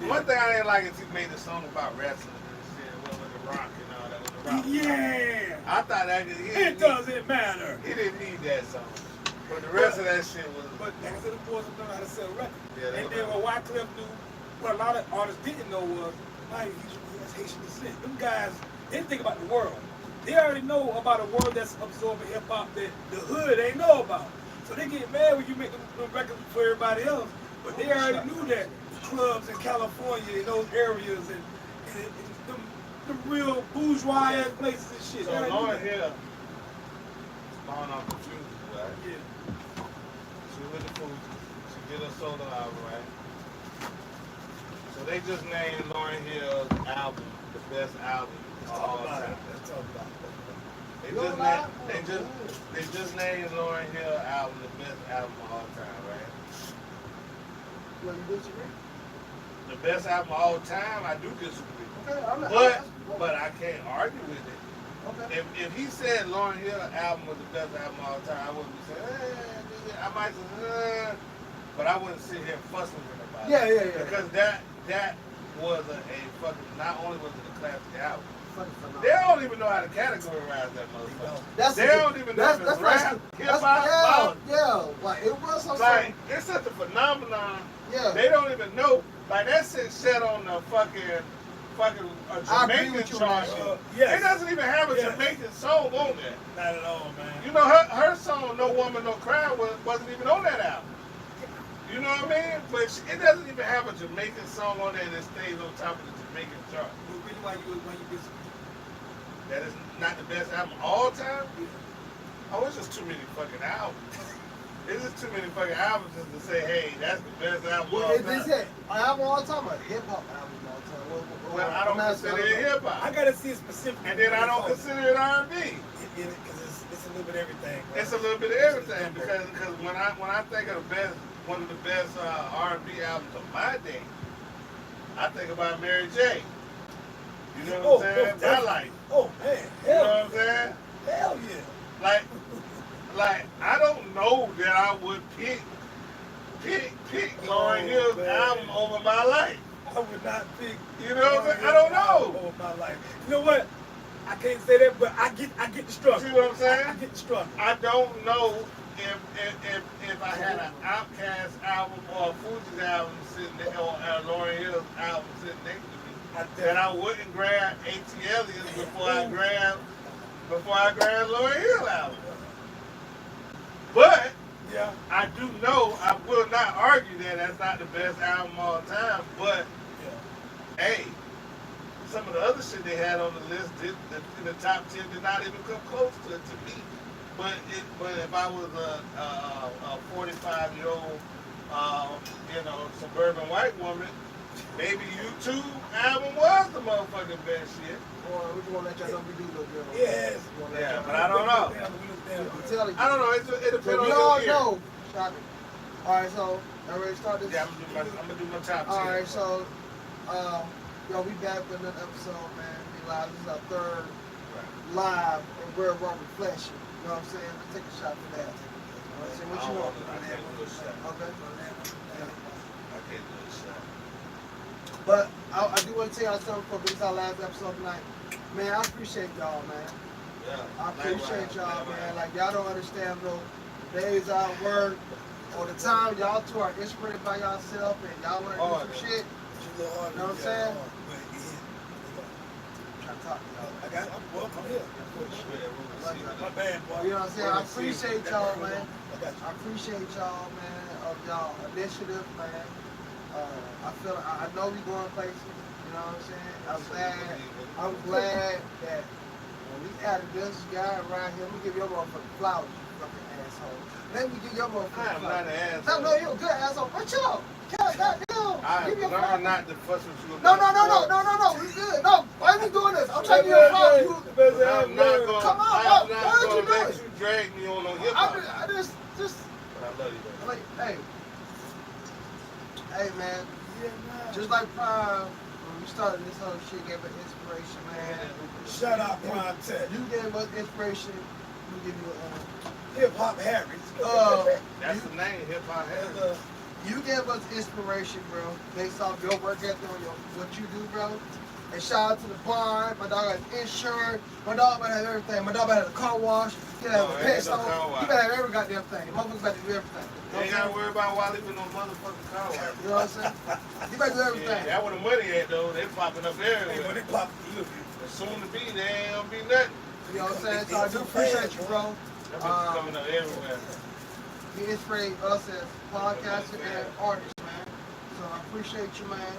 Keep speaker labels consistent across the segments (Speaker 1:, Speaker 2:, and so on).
Speaker 1: One thing I didn't like is he made a song about wrestling and shit. What with the Rock and all that. With the Rock.
Speaker 2: Yeah.
Speaker 1: I thought that
Speaker 2: It doesn't matter.
Speaker 1: He didn't need that song. But the rest of that shit was.
Speaker 2: But like I said, the boys know how to sell records.
Speaker 1: Yeah,
Speaker 2: and then what Wyclef knew, what a lot of artists didn't know was, like, he has Haitian descent. Them guys didn't think about the world. They already know about a world that's absorbing hip hop that the hood ain't know about. So they get mad when you make them records for everybody else. But they already knew that the clubs in California, in those areas, and them real bourgeois ass places and shit.
Speaker 1: So Lauren Hill, spawned off the Fugees, right?
Speaker 2: Yeah.
Speaker 1: She with the Fugees. She did a solo album, right? So they just named Lauryn Hill's album the best album of all time.
Speaker 2: Let's talk about it.
Speaker 1: They just named Lauryn Hill album the best album of all time, right?
Speaker 3: Well, you disagree?
Speaker 1: The best album of all time, I do disagree.
Speaker 3: Okay, I'm not.
Speaker 1: But I can't argue with it.
Speaker 3: Okay.
Speaker 1: If he said Lauryn Hill album was the best album of all time, I wouldn't be saying, I might say, but I wouldn't sit here fussing with him about it.
Speaker 3: Yeah.
Speaker 1: Because that was a fucking, not only was it a classic album,
Speaker 3: Phenomenal.
Speaker 1: they don't even know how to categorize that motherfucker. They don't even know if it's rap, hip-hop,
Speaker 3: yeah, like it was something.
Speaker 1: like, it's such a phenomenon.
Speaker 3: Yeah.
Speaker 1: They don't even know. Like, that shit set on the fucking Jamaican chart.
Speaker 2: Yes.
Speaker 1: It doesn't even have a Jamaican song on there.
Speaker 2: Not at all, man.
Speaker 1: You know, her song, No Woman, No Cry, wasn't even on that album. You know what I mean? But it doesn't even have a Jamaican song on there that stays on top of the Jamaican chart.
Speaker 2: The reason why you disagree.
Speaker 1: That is not the best album of all time? Oh, it's just too many fucking albums. It's just too many fucking albums just to say, hey, that's the best album of all time.
Speaker 3: Is it album all time or hip hop album all time?
Speaker 1: Well, I don't consider it hip hop.
Speaker 2: I gotta see it specifically.
Speaker 1: And then I don't consider it R&B.
Speaker 2: Because it's a little bit of everything. Bro.
Speaker 1: It's a little bit of everything because when I think of one of the best R&B albums of my day, I think about Mary J. You know what I'm saying? My life.
Speaker 2: Oh man,
Speaker 1: you know what I'm saying?
Speaker 2: Hell yeah.
Speaker 1: Like I don't know that I would pick Lauryn Hill's album over my life.
Speaker 2: I would not pick.
Speaker 1: You know what I'm saying? I don't know.
Speaker 2: Over my life. You know what? I can't say that, but I get the struggle.
Speaker 1: See what I'm saying?
Speaker 2: I get the struggle.
Speaker 1: I don't know if I had an Outkast album or a Fugees album sitting there, or a Lauryn Hill's album sitting next to me, that I wouldn't grab ATLians before I grab Lauryn Hill album. But I do know I will not argue that that's not the best album of all time. But hey, some of the other shit they had on the list in the top 10 did not even come close to me. But if I was a 45-year-old, suburban white woman, maybe U2 album was the motherfucking best shit.
Speaker 3: Or we just want to let y'all know we do look good.
Speaker 2: Yes.
Speaker 1: Yeah, but I don't know.
Speaker 3: I'm telling you.
Speaker 1: I don't know. It depends on
Speaker 3: we
Speaker 1: your
Speaker 3: all
Speaker 1: ear.
Speaker 3: know. All right, so y'all ready to start this?
Speaker 1: Yeah, I'm gonna do my top 10.
Speaker 3: All right, so we back with another episode, man. We live. This is our third live and Real Raw Reflection. You know what I'm saying? Let's take a shot for that. What you want?
Speaker 1: I can't do a shot.
Speaker 3: Okay.
Speaker 1: I can't do a shot.
Speaker 3: But I do want to tell y'all something before this is our last episode tonight. Man, I appreciate y'all, man.
Speaker 1: Yeah.
Speaker 3: I appreciate y'all, man. Like, y'all don't understand, bro. The days I work, or the time y'all two are inspired by yourself and y'all want to do some shit. You know what I'm saying? I'm trying to talk to y'all.
Speaker 2: I'm welcome here. My bad, boy.
Speaker 3: You know what I'm saying? I appreciate y'all, man. I appreciate y'all, man, of y'all initiative, man. I know we going places. You know what I'm saying? I'm glad that when we added this guy right here, let me give your motherfucking flowers, you fucking asshole. Let me give your motherfucking flowers.
Speaker 1: I'm not an asshole.
Speaker 3: No, you're a good asshole. But chill. Give me a flower.
Speaker 1: I'm not the fuss with you.
Speaker 3: No. We good. No, why are we doing this? I'm trying to give you a flower.
Speaker 1: I'm not going.
Speaker 3: Come on,
Speaker 1: I'm
Speaker 3: what
Speaker 1: not
Speaker 3: you
Speaker 1: going to let
Speaker 3: doing?
Speaker 1: you drag me on hip hop.
Speaker 3: I just.
Speaker 1: But I love you, though.
Speaker 3: Like, hey, man. Just like Prime, when we started this whole shit, gave us inspiration, man.
Speaker 2: Shout out Prime Tech.
Speaker 3: You gave us inspiration. We give you
Speaker 2: Hip Hop Harry.
Speaker 1: That's the name, Hip Hop Harry.
Speaker 3: You give us inspiration, bro, based off your work ethic on what you do, bro. And shout out to the barn. My dog has insurance. My dog better have everything. My dog better have a car wash. He better have a pet store. He better have every goddamn thing. Motherfuckers better do everything.
Speaker 1: You ain't gotta worry about Wally with no motherfucking car wash.
Speaker 3: You know what I'm saying? You better do everything.
Speaker 1: Yeah, that where the money at though. They popping up everywhere.
Speaker 2: When they pop, look.
Speaker 1: As soon to be, there ain't gonna be nothing.
Speaker 3: You know what I'm saying? So I do appreciate you, bro.
Speaker 1: That bitch coming up everywhere.
Speaker 3: You inspire us as podcasters and artists, man. So I appreciate you, man.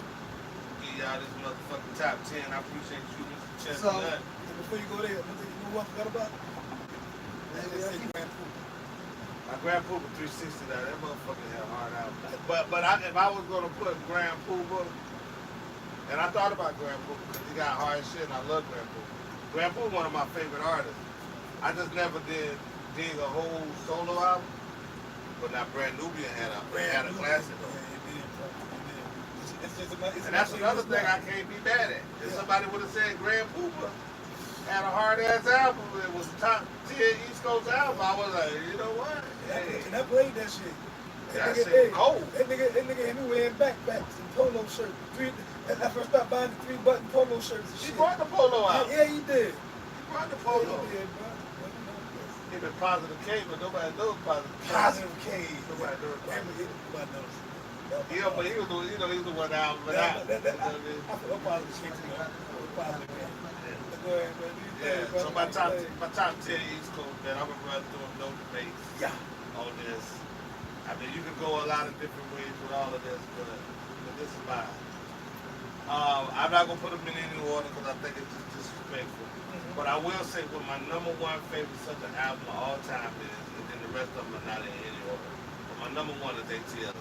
Speaker 1: Give y'all this motherfucking top 10. I appreciate you, Mr.
Speaker 3: So,
Speaker 1: Chestnut.
Speaker 2: Before you go there, one thing you know what I forgot about? They said Grand Poop.
Speaker 1: My Grand Pooba 360 now, that motherfucker had hard out. But if I was gonna put Grand Pooba, and I thought about Grand Pooba because he got hard shit and I love Grand Pooba. Grand Pooba one of my favorite artists. I just never did dig a whole solo album. But now Brand Nubian had a classic though. And that's another thing I can't be mad at. If somebody would have said Grand Pooba had a hard ass album, it was top 10 East Coast album, I was like, you know what? Hey.
Speaker 2: And I played that shit.
Speaker 1: That shit cold.
Speaker 2: That nigga hit me wearing backpacks and polo shirts. I first started buying the 3-button polo shirts and shit.
Speaker 1: He brought the polo out.
Speaker 2: Yeah, he did.
Speaker 1: He brought the polo.
Speaker 2: Yeah, bro.
Speaker 1: He been Positive K, but nobody knows Positive K.
Speaker 2: Positive K.
Speaker 1: Nobody knows Positive K.
Speaker 2: Nobody knows.
Speaker 1: Yeah, but he was the one out. But
Speaker 2: I feel Positive K too. Positive K. Go ahead, man.
Speaker 1: Yeah, so my top 10 East Coast, man, I'm gonna run through them, no debate.
Speaker 2: Yeah.
Speaker 1: On this. I mean, you can go a lot of different ways with all of this, but this is mine. I'm not gonna put them in any order because I think it's just disrespectful. But I will say what my number one favorite Southern album of all time is, and then the rest of them are not in any order. But my number one is ATL.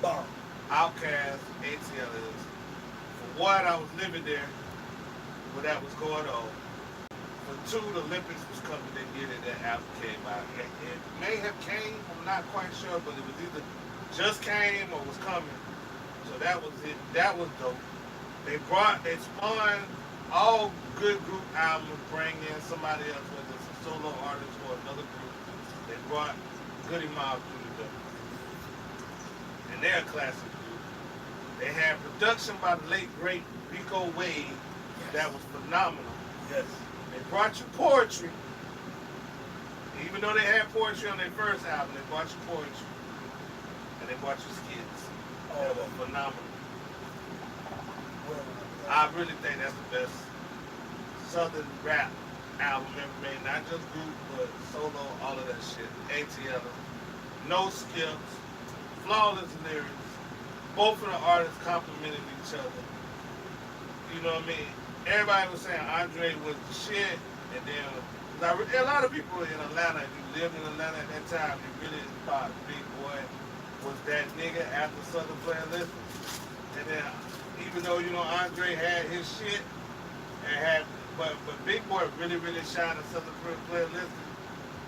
Speaker 2: Bomb.
Speaker 1: Outkast, ATL is. For one, I was living there when that was going on. For two, the Olympics was coming that year that album came out. It may have came, I'm not quite sure, but it was either just came or was coming. So that was it. That was dope. They spawned all good group albums, bring in somebody else, whether it's a solo artist or another group. They brought Goody Mob through the door. And they're a classic group. They had production by the late, great Rico Wade that was phenomenal.
Speaker 2: Yes.
Speaker 1: They brought you poetry. Even though they had poetry on their first album, they brought you poetry. And they brought you skits. That was phenomenal. I really think that's the best Southern rap album ever made. Not just group, but solo, all of that shit. ATL. No skips. Flawless lyrics. Both of the artists complimented each other. You know what I mean? Everybody was saying Andre was the shit, and then a lot of people in Atlanta, if you lived in Atlanta at that time, you really thought Big Boy was that nigga after Southern Playlist. And then, even though Andre had his shit, but Big Boy really shined at Southern Playlist.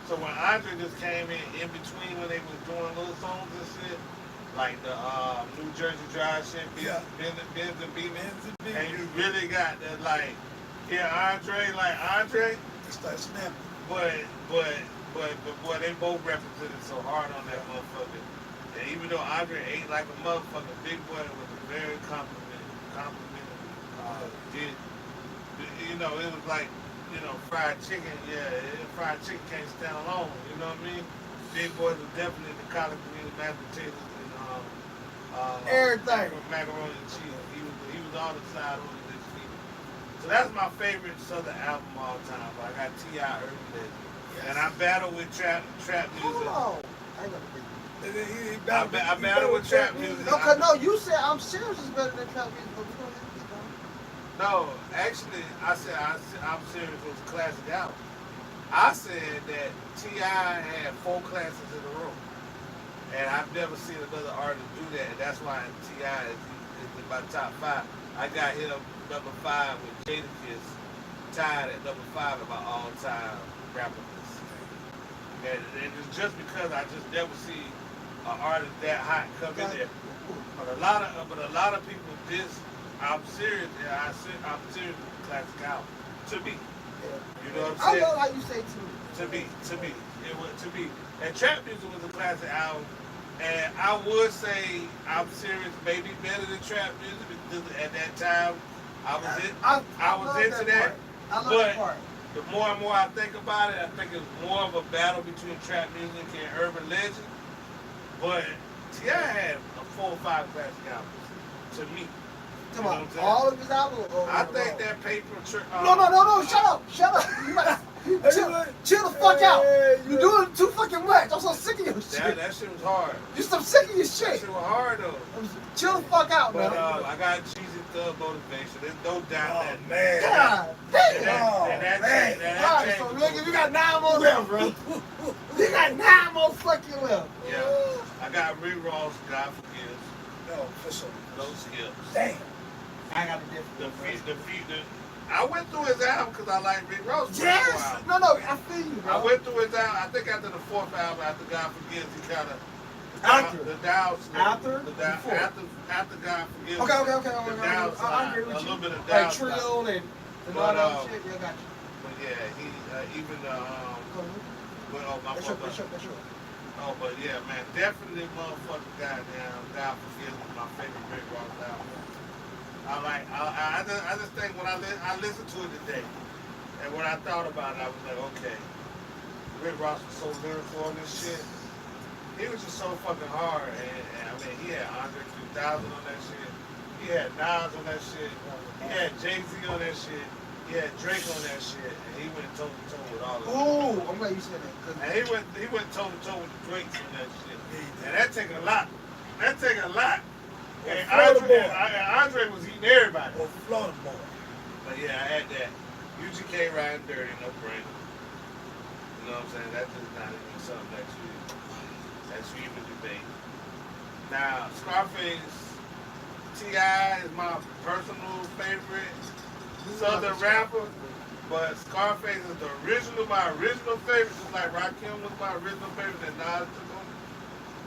Speaker 1: So when Andre just came in between when they was doing little songs and shit, like the New Jersey Drive shit, Benz and Beeman, and you really got that Andre,
Speaker 2: They started snapping.
Speaker 1: but boy, they both represented so hard on that motherfucker. And even though Andre ate like a motherfucker, Big Boy was very complimentary. It was like, fried chicken. Yeah, fried chicken can't stand alone. You know what I mean? Big Boy was definitely the collard green, mashed potatoes, and
Speaker 3: everything.
Speaker 1: Macaroni and cheese. He was all the side on this feet. So that's my favorite Southern album of all time. But I got T.I. Urban Legend. Yes. And I battle with trap music.
Speaker 3: Hold on. I ain't gonna
Speaker 1: I battle with trap music.
Speaker 3: No, you said I'm serious is better than trap music, but we don't have to keep going.
Speaker 1: No, actually, I said I'm serious was a classic album. I said that T.I. had 4 classics in a row. And I've never seen another artist do that, and that's why T.I. is in my top 5. I got him number 5 with Jadakiss, tied at number 5 of my all-time rapper list. And it's just because I just never see an artist that hot come in there. But a lot of people I'm serious. Yeah, I'm serious with the classic album. To me.
Speaker 3: Yeah.
Speaker 1: You know what I'm saying?
Speaker 3: I love how you say to me.
Speaker 1: To me. It was to me. And Trap Music was a classic album. And I would say I'm serious, maybe better than Trap Music because at that time I was into that.
Speaker 3: I love
Speaker 1: But
Speaker 3: that part.
Speaker 1: the more and more I think about it, I think it's more of a battle between Trap Music and Urban Legend. But T.I. had 4 or 5 classic albums to me.
Speaker 3: Come on, all of his albums.
Speaker 1: I think that paper.
Speaker 3: No! Shut up! You might, chill the fuck out. You're doing too fucking much. I'm so sick of your shit.
Speaker 1: That shit was hard.
Speaker 3: You so sick of your
Speaker 1: That
Speaker 3: shit.
Speaker 1: shit was hard though.
Speaker 3: Chill the fuck out,
Speaker 1: But
Speaker 3: man.
Speaker 1: I got Cheesy Thug Motivation. There's no doubt that.
Speaker 2: man.
Speaker 3: God damn.
Speaker 1: That
Speaker 3: So nigga, you got 9 more left, bro. You got 9 more fucking left.
Speaker 1: Yeah. I got Rick Ross, God Forgives.
Speaker 2: No, for sure.
Speaker 1: No skips.
Speaker 2: Damn.
Speaker 3: I got a different.
Speaker 1: I went through his album because I like Rick Ross.
Speaker 3: Yes. No, I feel you, bro.
Speaker 1: I went through his album. I think after the 4th album, after God Forgives, he kind of the down slope. After God Forgives.
Speaker 3: Okay.
Speaker 1: The down
Speaker 3: I agree with
Speaker 1: a
Speaker 3: you.
Speaker 1: little bit of down
Speaker 3: Like Trio and all that shit. Yeah, got you.
Speaker 1: But yeah, he even
Speaker 3: That's sure.
Speaker 1: Oh, but yeah, man, definitely motherfucking goddamn God Forgives is my favorite Rick Ross album. I just think when I listened to it today, and when I thought about it, I was like, okay, Rick Ross was so lyrical on this shit. He was just so fucking hard, and I mean, he had Andre 3000 on that shit. He had Nas on that shit. He had Jay-Z on that shit. He had Drake on that shit, and he went toe to toe with all of them.
Speaker 3: Ooh, I'm glad you said that.
Speaker 1: And he went toe to toe with the Drakes on that shit. And that take a lot. And Andre was eating everybody.
Speaker 2: Or Florida boy.
Speaker 1: But yeah, I had that. UGK riding dirty, no brainer. You know what I'm saying? That's just not even something that's even debate. Now, Scarface, T.I. is my personal favorite Southern rapper, but Scarface is my original favorite, just like Rakim was my original favorite that Nas took on.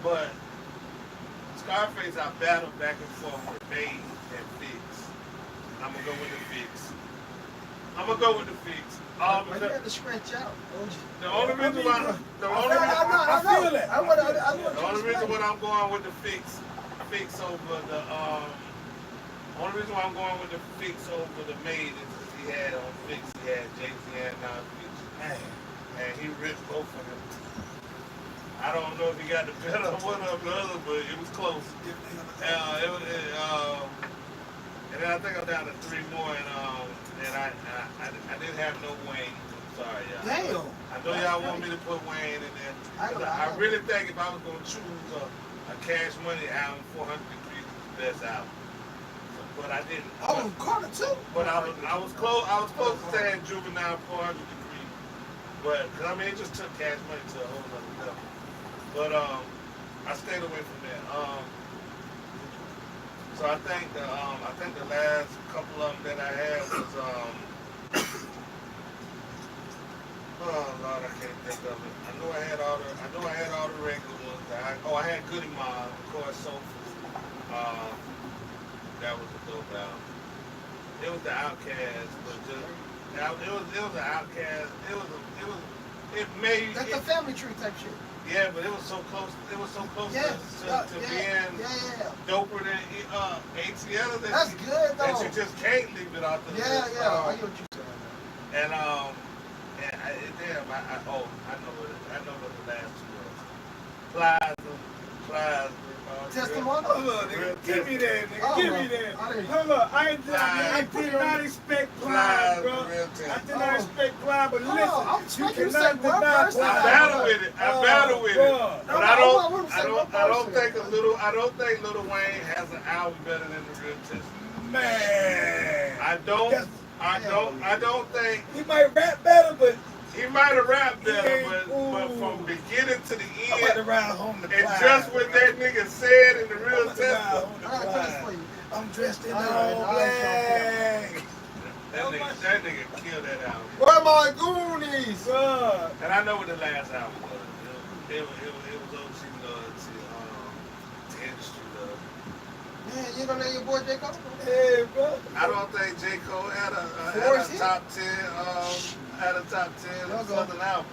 Speaker 1: But Scarface, I battled back and forth with Made and Fix. I'm gonna go with the Fix.
Speaker 3: You had to scratch out.
Speaker 1: The only reason why I'm going with the Fix over the only reason why I'm going with the Fix over the Made is because he had on Fix, he had Jay-Z and Nas Fix. And he ripped both of them. I don't know if he got the better of one or the other, but it was close. And then I think I'm down to 3 more, and I didn't have no Wayne. I'm sorry, y'all.
Speaker 3: Damn.
Speaker 1: I know y'all want me to put Wayne in there. I really think if I was going to choose a Cash Money album, 400 Degrees is the best album. But I didn't.
Speaker 3: Oh, Carter too.
Speaker 1: But I was close to saying Juvenile 400 Degrees. But, cause I mean, it just took Cash Money to a whole other level. But I stayed away from that. So I think the last couple of them that I had was oh Lord, I can't think of it. I know I had all the regular ones. I had Goody Mob, of course, Soulful. That was a dope album. It was the Outkast, but just it was the Outkast. It made
Speaker 3: That's the family tree type shit.
Speaker 1: Yeah, but it was so close. It was so close to being doper than ATL.
Speaker 3: That's good though.
Speaker 1: That you just can't leave it off the list.
Speaker 3: I get what you saying.
Speaker 1: And I know what the last 2 was. Plaza.
Speaker 3: Testimony.
Speaker 2: Nigga, give me that, nigga. Give me that. Hold up, I did not expect Plies, bro. I did not expect Plies, but listen, you cannot deny Plies.
Speaker 1: I battle with it. But I don't think Lil Wayne has an album better than The Real Testimony.
Speaker 2: Man.
Speaker 1: I don't think
Speaker 2: he might rap better, but
Speaker 1: he might have rapped better, but from beginning to the
Speaker 2: I'm about to
Speaker 1: end,
Speaker 2: ride home to
Speaker 1: and
Speaker 2: Plies,
Speaker 1: just what that nigga said in The Real
Speaker 3: Testimony.
Speaker 2: I'm dressed in all black.
Speaker 1: That nigga killed that album.
Speaker 3: Where are my Goonies?
Speaker 1: And I know what the last album was. It was OG love to industry love.
Speaker 3: Man, you gonna name your boy J. Cole?
Speaker 2: Hey, bro.
Speaker 1: I don't think J. Cole had a top 10 Southern album.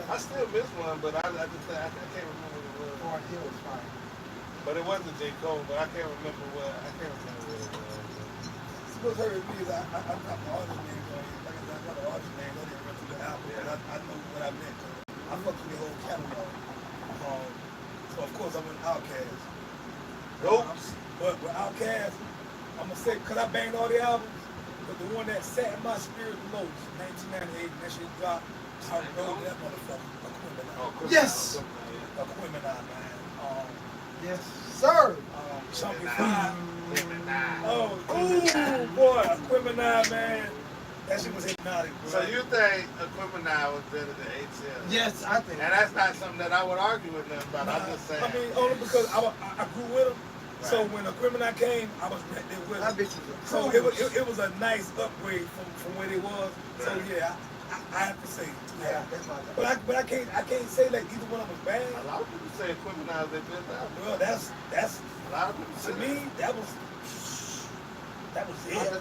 Speaker 1: I still miss one, but I just I can't remember what it was.
Speaker 3: Born Hill was fine.
Speaker 1: But it wasn't J. Cole, but I can't remember what it was.
Speaker 2: What's hurt me is I'm not the artist name, like I said, I'm not the artist name. I didn't run through the album, but I know what I meant. I fucked with the whole catalog. So of course I went Outkast.
Speaker 1: Nope.
Speaker 2: But with Outkast, I'm gonna say, cause I banged all the albums, but the one that sat in my spirit the most, 1998, that shit dropped. I wrote that motherfucker, Aquemini.
Speaker 3: Yes.
Speaker 2: Aquemini, man.
Speaker 3: Yes, sir.
Speaker 2: Chunky Five. Oh, ooh, boy, Aquemini, man. That shit was hypnotic, bro.
Speaker 1: So you think Aquemini was better than ATL?
Speaker 3: Yes, I think.
Speaker 1: And that's not something that I would argue with them about.
Speaker 2: Nah,
Speaker 1: I'm just saying.
Speaker 2: I mean, only because I grew with him. Right. So when Aquemini came, I was right there with him.
Speaker 3: That bitch was a
Speaker 2: So it was a nice upgrade from where it was. Right. So yeah, I have to say, yeah. But I can't say like either one of them was bad.
Speaker 1: A lot of people say Aquemini is their best album.
Speaker 2: Well, that's
Speaker 1: a lot of people say
Speaker 2: to me that was it.
Speaker 3: That's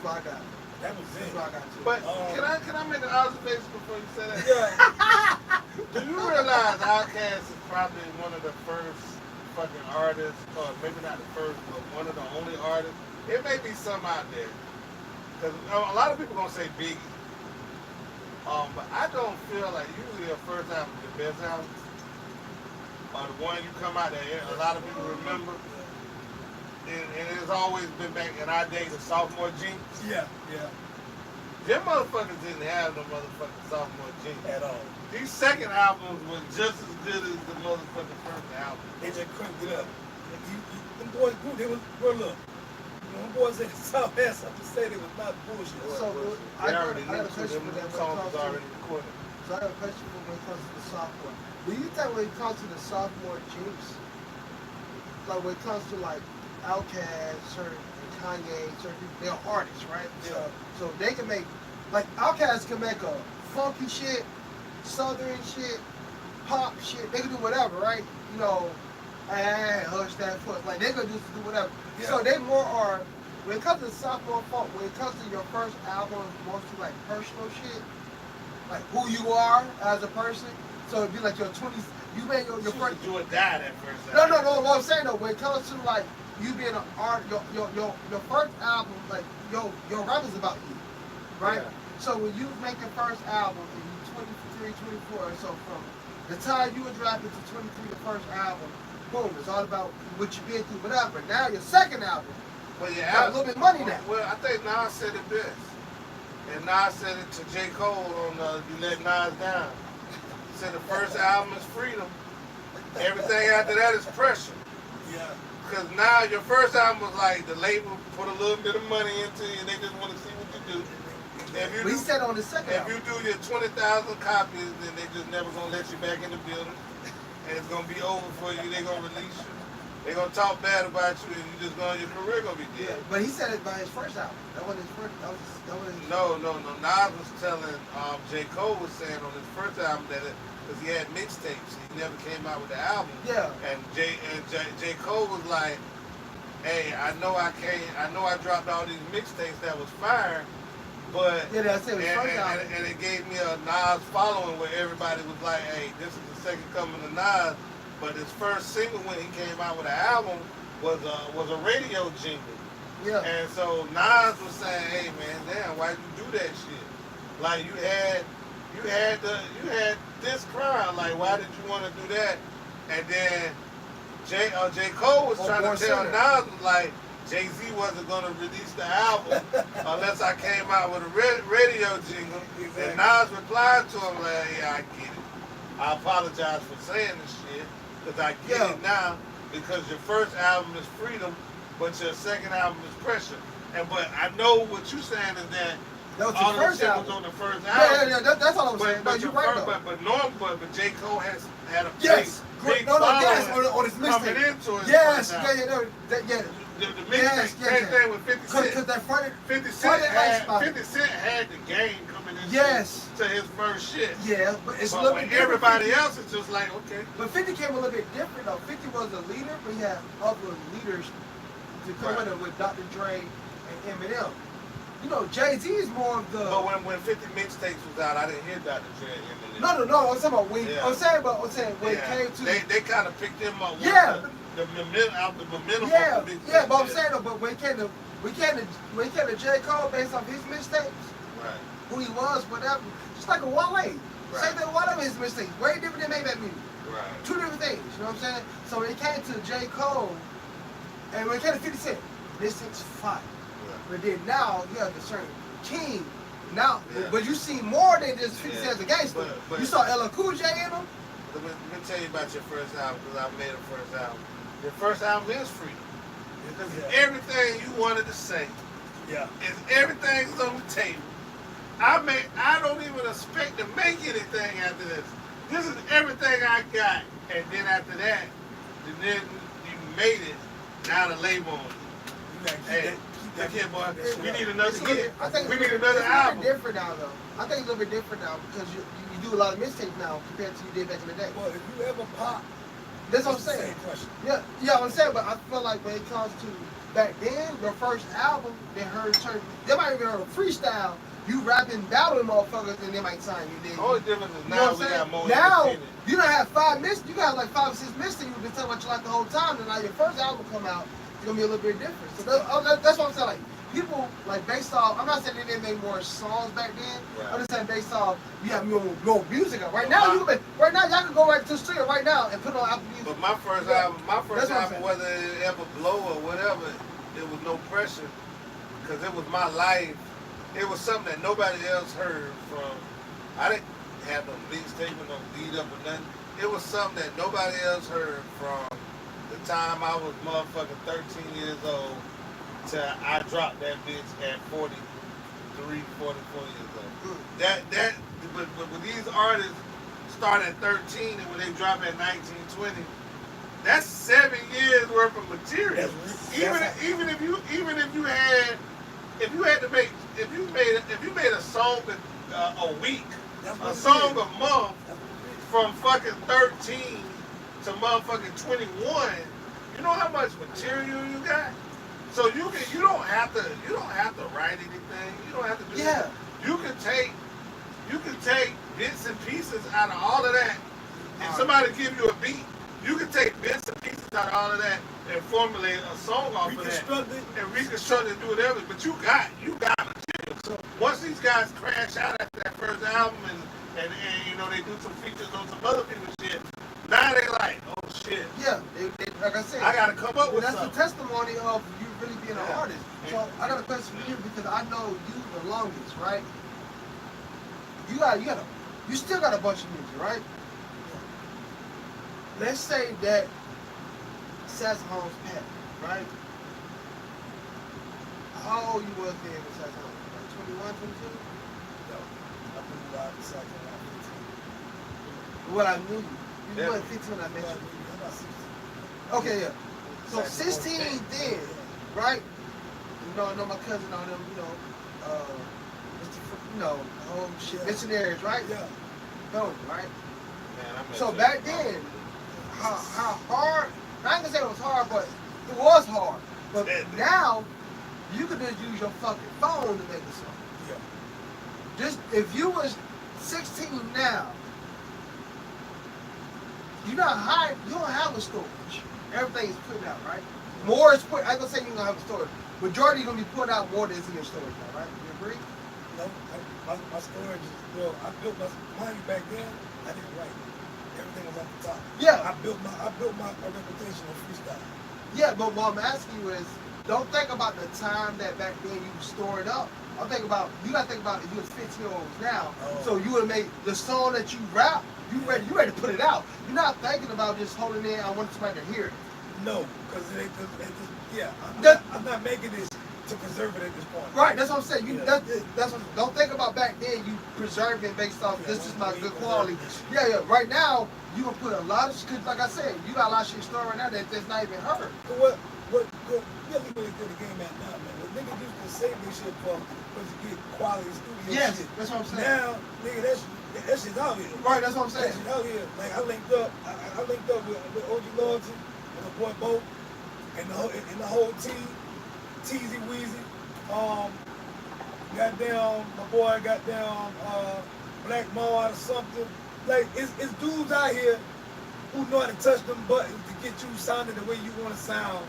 Speaker 3: what I got.
Speaker 2: That was it.
Speaker 3: That's what I got too.
Speaker 1: But can I make an observation before you say that?
Speaker 2: Yeah.
Speaker 1: Do you realize Outkast is probably one of the first fucking artists, or maybe not the first, but one of the only artists? It may be some out there, because a lot of people gonna say Biggie. But I don't feel like usually your first album is the best album, or the one you come out there, a lot of people remember. And it's always been back in our day, the sophomore jinx.
Speaker 2: Yeah.
Speaker 1: Them motherfuckers didn't have no motherfucking sophomore jinx
Speaker 2: At all.
Speaker 1: These second albums were just as good as the motherfucking first album.
Speaker 2: They just cranked it up. Them boys, they was, bro, look. Them boys in the South had something to say, they was not bullshit.
Speaker 3: So I got
Speaker 1: already
Speaker 3: a question for
Speaker 1: them
Speaker 3: that.
Speaker 1: songs was already recorded.
Speaker 3: So I got a question for when it comes to the sophomore. Do you think when it comes to the sophomore jinx, like when it comes to like Outkast, certain Kanye, certain people, they're artists, right?
Speaker 2: Yeah.
Speaker 3: So they can make, like Outkast can make a funky shit, southern shit, pop shit. They can do whatever, right? You know, hey, hush that foot. Like they can do whatever.
Speaker 2: Yeah.
Speaker 3: So they more are. When it comes to sophomore funk, when it comes to your first album, mostly like personal shit, like who you are as a person. So it'd be like your 20s. You made your first.
Speaker 1: You would die that first
Speaker 3: No.
Speaker 1: album.
Speaker 3: What I'm saying though, when it comes to like you being an art, your first album, like your rap is about you, right?
Speaker 1: Yeah.
Speaker 3: So when you make your first album, and you 23, 24, so from the time you were dropping to 23, the first album, boom, it's all about what you've been through, whatever. Now your second album,
Speaker 1: Well,
Speaker 3: you got a little bit of money now.
Speaker 1: Well, I think Nas said it best. And Nas said it to J. Cole on You Let Nas Down. He said the first album is freedom. Everything after that is pressure.
Speaker 2: Yeah.
Speaker 1: Because now your first album was like the label put a little bit of money into you and they just want to see what you do.
Speaker 3: But he said on the second
Speaker 1: If
Speaker 3: album.
Speaker 1: you do your 20,000 copies, then they just never gonna let you back in the building. And it's gonna be over for you. They're gonna release you. They're gonna talk bad about you and your career gonna be dead.
Speaker 3: Yeah, but he said it by his first album. That wasn't his first. That was his
Speaker 1: No. Nas was telling, J. Cole was saying on his first album that because he had mixtapes, he never came out with the album.
Speaker 3: Yeah.
Speaker 1: And J. Cole was like, hey, I know I dropped all these mixtapes that was fire, but
Speaker 3: Yeah, that's it. His first album.
Speaker 1: and it gave me a Nas following where everybody was like, hey, this is the second coming of Nas. But his first single when he came out with the album was a radio jingle.
Speaker 3: Yeah.
Speaker 1: And so Nas was saying, hey man, damn, why'd you do that shit? Like you had this crowd, like why did you want to do that? And then J. Cole was trying to tell Nas, was like, Jay-Z wasn't gonna release the album unless I came out with a radio jingle.
Speaker 2: Exactly.
Speaker 1: And Nas replied to him like, yeah, I get it. I apologize for saying this shit, because I get it now, because your first album is freedom, but your second album is pressure. But I know what you're saying is that
Speaker 3: was
Speaker 1: all
Speaker 3: his
Speaker 1: the
Speaker 3: first
Speaker 1: shit
Speaker 3: album.
Speaker 1: was on the first album.
Speaker 3: Yeah, that's all I was saying. No, you're right though.
Speaker 1: But J. Cole has had a big
Speaker 3: No,
Speaker 1: following
Speaker 3: yes, on his
Speaker 1: coming
Speaker 3: mixtape.
Speaker 1: into his
Speaker 3: Yes,
Speaker 1: first album.
Speaker 3: yeah.
Speaker 1: The mixtape, same thing with 50 Cent.
Speaker 3: Because that front
Speaker 1: 50
Speaker 3: Cent
Speaker 1: had the game coming into to his first shit.
Speaker 3: Yeah, but it's a
Speaker 1: But
Speaker 3: little
Speaker 1: when
Speaker 3: bit different.
Speaker 1: everybody else is just like, okay.
Speaker 3: But 50 came a little bit different though. 50 was a leader, but he had other leaders to come in with Dr. Dre and Eminem. you know, Jay-Z is more of the.
Speaker 1: But when 50 mixtapes was out, I didn't hear Dr. Dre and Eminem.
Speaker 3: No. I'm talking about when.
Speaker 1: Yeah.
Speaker 3: I'm saying when it came to.
Speaker 1: They kind of picked him up.
Speaker 3: Yeah.
Speaker 1: The momentum.
Speaker 3: Yeah.
Speaker 1: Of the big
Speaker 3: Yeah. But I'm saying though, but when it came to J. Cole based off his mistakes,
Speaker 1: right.
Speaker 3: who he was, whatever, just like a Wale.
Speaker 1: Right.
Speaker 3: Same thing with one of his mistakes. Way different than Maybach music.
Speaker 1: Right.
Speaker 3: Two different things. You know what I'm saying? So when it came to J. Cole, and when it came to 50 Cent, this thing's fire.
Speaker 1: Right.
Speaker 3: But then now you have the certain King. Now,
Speaker 1: Yeah.
Speaker 3: but you see more than just 50 Cent as a gangster.
Speaker 1: But
Speaker 3: you saw LL Cool J in him.
Speaker 1: Let me tell you about your first album, because I made a first album. Your first album is free. Because everything you wanted to say.
Speaker 2: Yeah.
Speaker 1: Is everything's on the table. I don't even expect to make anything after this. This is everything I got. And then after that, then you made it. Now the label on you. Hey, look here, boy. We need another hit. We need another album.
Speaker 3: It's different now, though. I think it's a little bit different now because you do a lot of mixtapes now compared to you did back in the day.
Speaker 2: Well, if you ever pop,
Speaker 3: that's what I'm saying. Yeah, I'm saying, but I feel like when it comes to back then, your first album, they heard certain, they might even heard a freestyle. You rapping, battling motherfuckers, and they might sign you. Then,
Speaker 1: only difference is now we got more.
Speaker 3: Now you don't have you got like 5 or 6 mixtapes you've been talking about you like the whole time, and now your first album come out, it's gonna be a little bit different. So that's what I'm saying. Like people like based off. I'm not saying they didn't make more songs back then. Right. I'm just saying based off you have more music out. Right now y'all can go right to the studio right now and put on Apple Music.
Speaker 1: But my first album, whether it ever blow or whatever, it was no pressure because it was my life. It was something that nobody else heard from. I didn't have no mixtape or no lead up or nothing. It was something that nobody else heard from the time I was motherfucking 13 years old till I dropped that bitch at 44 years old. But when these artists start at 13 and when they drop at 19, 20, that's 7 years worth of material. Even if you made a song a week, a song a month, from fucking 13 to motherfucking 21, you know how much material you got? So you don't have to write anything. You don't have to do that. You can take bits and pieces out of all of that. If somebody give you a beat, you can take bits and pieces out of all of that and formulate a song off of that and reconstruct it and do whatever. But you got material. So once these guys crash out after that first album and you know they do some features on some other people's shit, now they like, oh shit.
Speaker 3: Yeah, they, like I said,
Speaker 1: I gotta come up with something.
Speaker 3: That's the testimony of you really being an artist. So I got a question for you because I know you the longest, right? You still got a bunch of music, right? Let's say that Saxophone's Pat, right? How old you was then with Saxophone? Like 21, 22?
Speaker 2: No, I've been around the Saxophone at 15.
Speaker 3: What I knew you. You wasn't 15 when I met you.
Speaker 2: About 16.
Speaker 3: Okay, yeah. So 16 then, right? You know, I know my cousin on them, missionaries, right?
Speaker 2: Yeah.
Speaker 3: No, right?
Speaker 1: Man,
Speaker 3: so back then, how hard, I ain't gonna say it was hard, but it was hard. But now, you can just use your fucking phone to make a song.
Speaker 2: Yeah.
Speaker 3: Just, if you was 16 now, you don't have a storage. Everything is put out, right? More is put, I ain't gonna say you're gonna have a storage. Majority gonna be put out more than is in your storage now, right? You agree?
Speaker 2: No, my storage is, I built mine back then, I didn't write. Everything was off the top.
Speaker 3: Yeah.
Speaker 2: I built my reputation on freestyle.
Speaker 3: Yeah, but what I'm asking you is, don't think about the time that back then you store it up. I'm thinking about, you gotta think about if you was 15-year-olds now, so you would make the song that you rap, you ready to put it out. You're not thinking about just holding it in, I want somebody to hear it.
Speaker 2: No, because I'm not making this to preserve it at this point.
Speaker 3: Right, that's what I'm saying. Don't think about back then you preserving based off this is my good quality. Yeah. Right now, you gonna put a lot of shit, like I said, you got a lot of shit stored right now that's not even heard.
Speaker 2: So what really good the game at now, man? What niggas used to save this shit for was to get quality studio shit.
Speaker 3: That's what I'm saying.
Speaker 2: Now, nigga, that shit's out here.
Speaker 3: Right, that's what I'm saying.
Speaker 2: That shit out here. Like I linked up with OG Loyalty and the boy Bo and the whole team, Teasy Weezy, goddamn, my boy, goddamn, Black Mall or something. Like, it's dudes out here who know how to touch them buttons to get you sounding the way you want to sound.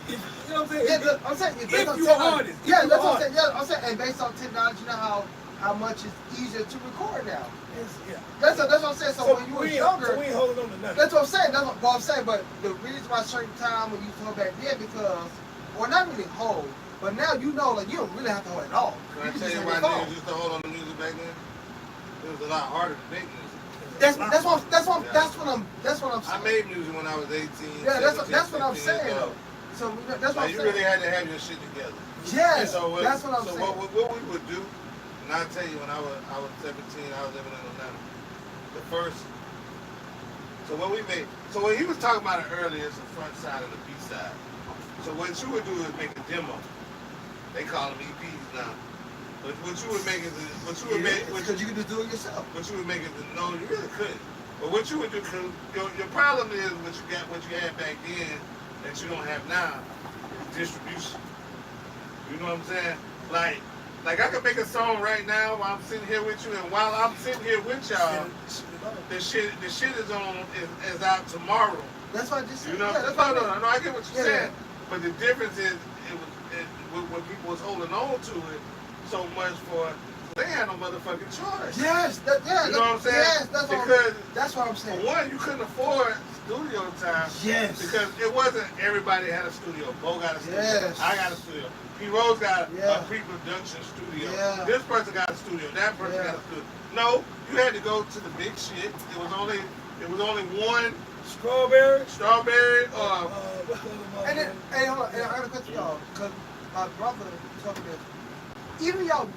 Speaker 2: If, you know what I'm saying?
Speaker 3: Yeah, I'm saying
Speaker 2: if
Speaker 3: based on
Speaker 2: you're an
Speaker 3: technology.
Speaker 2: artist.
Speaker 3: Yeah, that's what I'm saying. Yeah, I'm saying, and based on technology, you know how much it's easier to record now.
Speaker 2: Yeah.
Speaker 3: That's what I'm saying. So when you were younger,
Speaker 2: so we ain't holding on to nothing.
Speaker 3: that's what I'm saying. That's what I'm saying. But the reason why certain time when you hold back then because, or not really hold, but now you know like you don't really have to hold it all.
Speaker 1: Can I tell you why niggas used to hold on to music back then? It was a lot harder to make music.
Speaker 3: That's what I'm saying.
Speaker 1: I made music when I was 18.
Speaker 3: Yeah,
Speaker 1: 17,
Speaker 3: that's what I'm
Speaker 1: 16
Speaker 3: saying.
Speaker 1: years old.
Speaker 3: So that's what I'm
Speaker 1: you
Speaker 3: saying.
Speaker 1: really had to have your shit together.
Speaker 3: Yes,
Speaker 1: So
Speaker 3: that's what I'm
Speaker 1: saying.
Speaker 3: saying.
Speaker 1: So what we would do, and I'll tell you, when I was 17, I was living in Atlanta. The first. So what we made. So what he was talking about it earlier is the front side and the B side. So what you would do is make a demo. They call them EPs now. But what you would make is
Speaker 3: because you can just do it yourself.
Speaker 1: What you would make is no, you really couldn't. But what you would do, cause your problem is what you had back then that you don't have now is distribution. You know what I'm saying? Like I could make a song right now while I'm sitting here with you, and while I'm sitting here with y'all, the shit is out tomorrow.
Speaker 3: That's what I just said.
Speaker 1: You know?
Speaker 3: Yeah,
Speaker 1: no, I get what you're saying. But the difference is when people was holding on to it so much for they had no motherfucking choice.
Speaker 3: Yes,
Speaker 1: you know what I'm saying?
Speaker 3: Yes, that's what I'm saying.
Speaker 1: For one, you couldn't afford studio time.
Speaker 3: Yes.
Speaker 1: Because it wasn't everybody had a studio. Bo got a studio.
Speaker 3: Yes.
Speaker 1: I got a studio. P. Rose got
Speaker 3: Yeah.
Speaker 1: a pre-production studio.
Speaker 3: Yeah.
Speaker 1: This person got a studio. That person got a studio. No, you had to go to the big shit. It was only one
Speaker 2: Strawberry.
Speaker 1: what's the other one?
Speaker 3: And then, hey, hold on. And I got a question, y'all, because my brother told me this. Even y'all,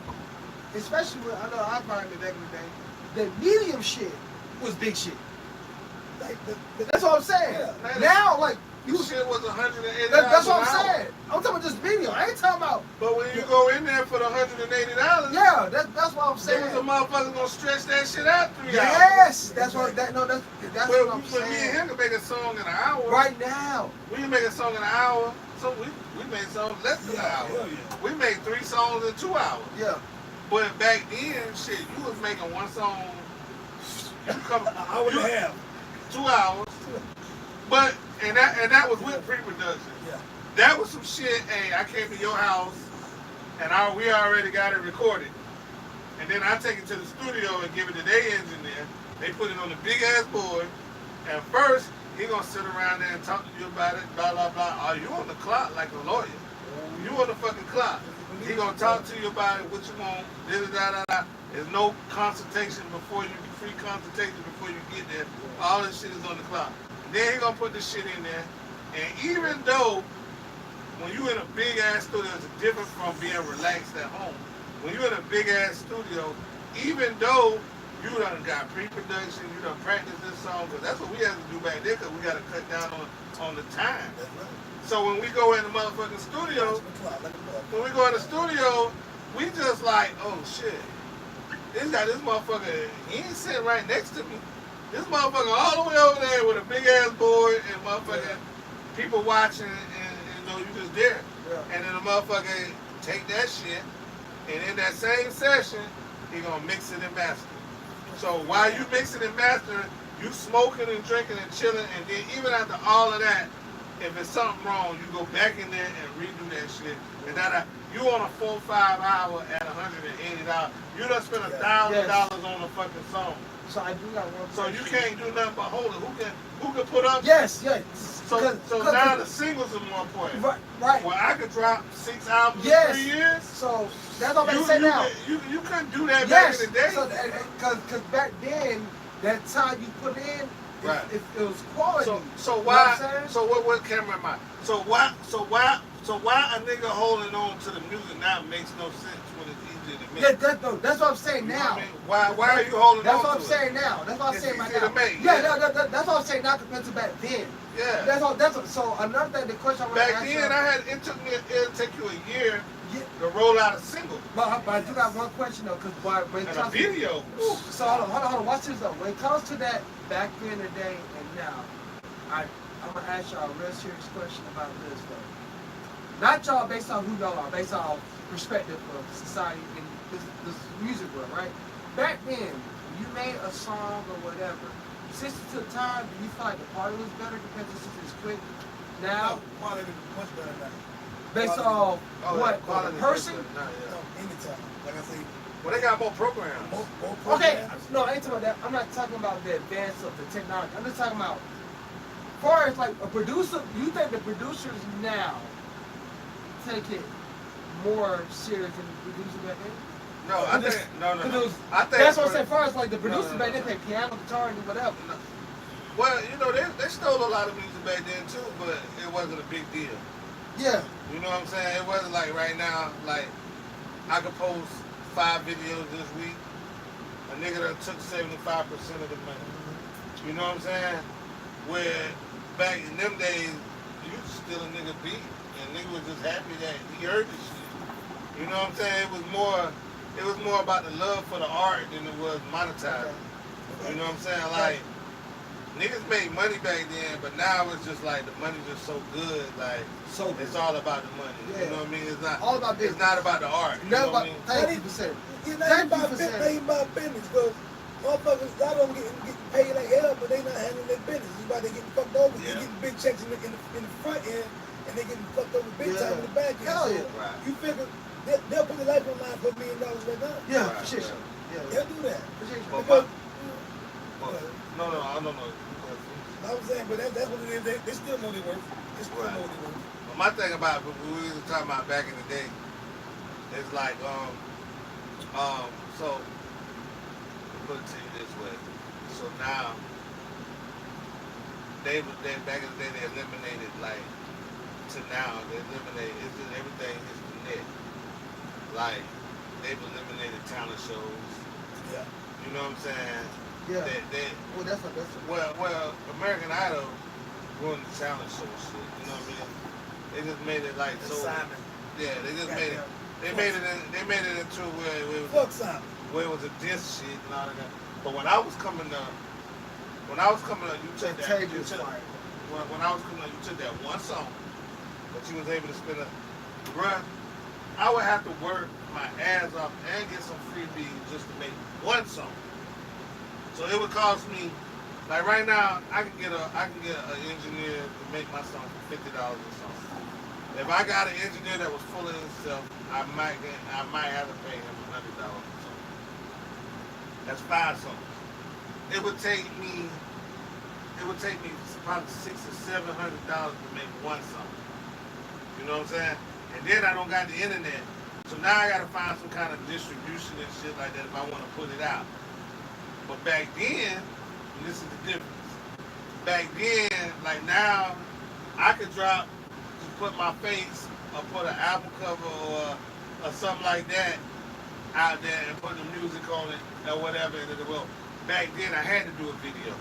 Speaker 3: especially when I know I find it back in the day, the medium shit was big shit. Like that's what I'm saying.
Speaker 1: Yeah,
Speaker 3: now, like
Speaker 1: you shit was $180.
Speaker 3: that's what I'm saying. I'm talking about just medium. I ain't talking about.
Speaker 1: But when you go in there for the $180,
Speaker 3: yeah, that's what I'm saying.
Speaker 1: The motherfuckers gonna stretch that shit out 3 hours.
Speaker 3: Yes, that's what that's what I'm saying.
Speaker 1: But me and him can make a song in an hour.
Speaker 3: Right now.
Speaker 1: We can make a song in an hour. So we made songs less than an hour.
Speaker 2: Yeah.
Speaker 1: We made 3 songs in 2 hours.
Speaker 3: Yeah.
Speaker 1: But back then, shit, you was making one song. You come
Speaker 2: An hour and a half.
Speaker 1: 2 hours. But and that was with pre-production.
Speaker 2: Yeah.
Speaker 1: That was some shit. Hey, I came to your house, and we already got it recorded. And then I take it to the studio and give it to their engineer. They put it on the big ass board. And first, he gonna sit around there and talk to you about it. Blah blah blah. Are you on the clock like a lawyer? You on the fucking clock. He gonna talk to you about it. What you want? Da. There's no consultation free consultation before you get there. All this shit is on the clock. Then he gonna put this shit in there, and even though when you in a big ass studio, it's different from being relaxed at home. When you in a big ass studio, even though you done got pre-production, you done practiced this song, because that's what we had to do back there, because we got to cut down on the time. So when we go in the motherfucking studio, we just like, oh shit, this motherfucker, he ain't sitting right next to me. This motherfucker all the way over there with a big ass board and motherfucking people watching and you know you just there.
Speaker 3: Yeah.
Speaker 1: And then the motherfucker take that shit and in that same session he gonna mix it and master. So while you mixing and mastering, you smoking and drinking and chilling, and then even after all of that, if it's something wrong, you go back in there and redo that shit. And that you on a 4 or 5 hour at $180. You done spent $1,000 on a fucking song.
Speaker 3: So I do got one.
Speaker 1: So you can't do nothing but hold it. Who can put up?
Speaker 3: Yes.
Speaker 1: So now the singles are more important.
Speaker 3: Right.
Speaker 1: Well, I could drop 6 albums in 3 years.
Speaker 3: So that's what I'm saying now.
Speaker 1: You couldn't do that back in the day.
Speaker 3: So because back then, that time you put in,
Speaker 1: right.
Speaker 3: it was quality.
Speaker 1: So why? So what camera am I? So why a nigga holding on to the music now makes no sense when it's easier to make?
Speaker 3: Yeah, that's what I'm saying
Speaker 1: you know
Speaker 3: now.
Speaker 1: What I mean? Why are you holding on to it?
Speaker 3: That's what I'm saying now. That's what I'm saying right now.
Speaker 1: Make,
Speaker 3: that's what I'm saying now compared to back then.
Speaker 1: Yeah.
Speaker 3: That's what, so another thing, the question I want to ask
Speaker 1: back then, it'd take you a year to roll out a single.
Speaker 3: But I do got one question though, because when it comes
Speaker 1: to video.
Speaker 3: So hold on, watch this though. When it comes to that back in the day and now, I'm gonna ask y'all a real serious question about this though. Not y'all based on who y'all are, based on perspective of society in this music world, right? Back then, when you made a song or whatever, since it took time, do you feel like the quality was better because it's quick? Now,
Speaker 2: quality is much better now.
Speaker 3: based off what the person?
Speaker 2: Anytime, like I say.
Speaker 1: Well, they got more programs.
Speaker 2: More
Speaker 3: Okay,
Speaker 2: programs.
Speaker 3: no, I ain't talking about that. I'm not talking about the advance of the technology. I'm just talking about, as far as like a producer, you think the producers now take it more serious than the producer back then?
Speaker 1: No, I think no. I think
Speaker 3: that's what I'm saying. As far as like the producers back then, they play piano, guitar, and whatever.
Speaker 1: No. Well, you know, they stole a lot of music back then too, but it wasn't a big deal.
Speaker 3: Yeah.
Speaker 1: You know what I'm saying? It wasn't like right now, like I could post 5 videos this week. A nigga that took 75% of the money. You know what I'm saying? Where back in them days, you could steal a nigga beat, and nigga was just happy that he heard this shit. You know what I'm saying? It was more about the love for the art than it was monetizing. You know what I'm saying? Like, niggas made money back then, but now it's just like the money just so good, like it's all about the money.
Speaker 3: Yeah.
Speaker 1: You know what I mean? It's not
Speaker 3: all about business.
Speaker 1: It's not about the art. You know what I mean?
Speaker 2: It's not even about business, because motherfuckers, a lot of them getting paid like hell, but they not handling their business. It's about they getting fucked over. They getting big checks in the front end, and they getting fucked over big time in the back end.
Speaker 3: Hell
Speaker 2: so
Speaker 3: yeah.
Speaker 1: Right.
Speaker 2: You figure they'll put their life on the line for $1 million right now.
Speaker 3: Yeah,
Speaker 1: Right,
Speaker 3: for sure.
Speaker 1: right.
Speaker 3: Yeah.
Speaker 2: They'll do that.
Speaker 3: For sure.
Speaker 2: Because,
Speaker 1: No, I don't know.
Speaker 2: I was saying, but that's what it is. They still know they work. They still know they work.
Speaker 1: But my thing about what we were talking about back in the day, it's like so I'll put it to you this way. So now they back in the day they eliminated like to now they eliminated it's just everything is the net. Like they've eliminated talent shows.
Speaker 2: Yeah.
Speaker 1: You know what I'm saying?
Speaker 3: Yeah.
Speaker 1: Well,
Speaker 3: that's
Speaker 1: well, American Idol ruined the talent show shit. You know what I mean? They just made it like so.
Speaker 2: Simon.
Speaker 1: Yeah, they just made it. They made it into where it was.
Speaker 2: Fuck Simon.
Speaker 1: Where it was a diss shit and all that. But when I was coming up, you took that. When I was coming up, you took that one song, but you was able to spin a. Bruh, I would have to work my ass off and get some freebies just to make one song. So it would cost me, like right now, I can get an engineer to make my song for $50 a song. If I got an engineer that was full of himself, I might have to pay him $100 a song. That's 5 songs. It would take me probably $600 or $700 to make one song. You know what I'm saying? And then I don't got the internet, so now I got to find some kind of distribution and shit like that if I want to put it out. But back then, and this is the difference. Back then, like now, I could put my face or put an album cover or something like that out there and put the music on it or whatever. And well, back then I had to do a video.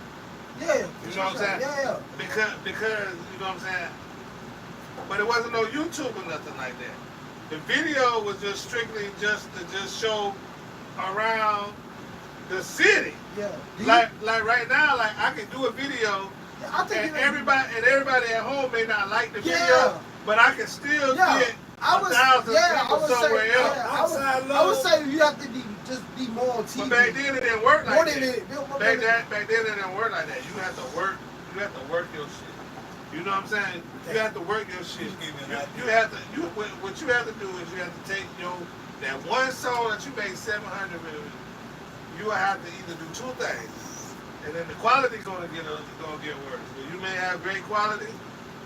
Speaker 3: Yeah.
Speaker 1: You know what I'm saying?
Speaker 3: Yeah.
Speaker 1: Because you know what I'm saying. But it wasn't no YouTube or nothing like that. The video was just strictly just to show around the city.
Speaker 3: Yeah.
Speaker 1: Like right now, like I can do a video, and everybody at home may not like the video, but I can still get 1,000 people somewhere else.
Speaker 3: I would say you have to be more on TV.
Speaker 1: But back then it didn't work like that. Back then it didn't work like that. You have to work your shit. You know what I'm saying? You have to work your shit. What you have to do is you have to take that one song that you made 700 with. You will have to either do 2 things, and then the quality gonna get worse. But you may have great quality,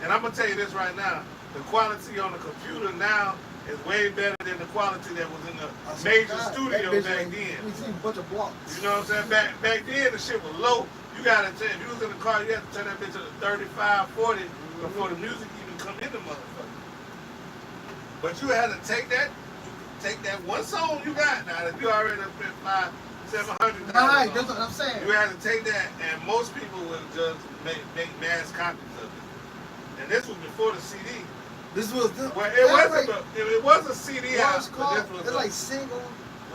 Speaker 1: and I'm gonna tell you this right now: the quality on the computer now is way better than the quality that was in the major studio back then.
Speaker 3: We see a bunch of blocks.
Speaker 1: You know what I'm saying? Back then the shit was low. You gotta if you was in the car, you had to turn that bitch to 35, 40 before the music even come in the motherfucker. But you had to take that one song you got. Now if you already spent $500-700.
Speaker 3: Right, that's what I'm saying.
Speaker 1: You had to take that, and most people would just make mass copies of it. And this was before the CD.
Speaker 3: This was
Speaker 1: well, it was a CD out.
Speaker 3: It's like single.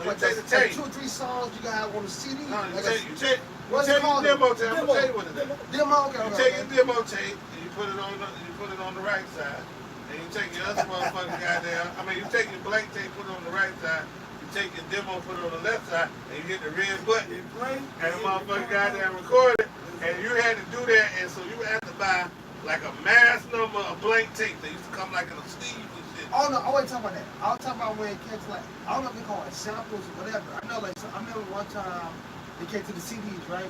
Speaker 1: Like take the tape.
Speaker 3: 2 or 3 songs you gotta have on the CD.
Speaker 1: No, you take
Speaker 3: what's it called?
Speaker 1: Demo tape. I'm gonna tell you what it is.
Speaker 3: Demo. Okay.
Speaker 1: You take your demo tape and you put it on the right side, and and you take your other motherfucking goddamn, you take your blank tape, put it on the right side, you take your demo, put it on the left side, and you hit the red button, and the motherfucking goddamn record it, and you had to do that, and so you had to buy like a mass number of blank tape. They used to come like in a sleeve and shit.
Speaker 3: Oh no, I wasn't talking about that. I was talking about when it came to like, I don't know if they call it samples or whatever. I know like, I remember one time it came to the CDs, right?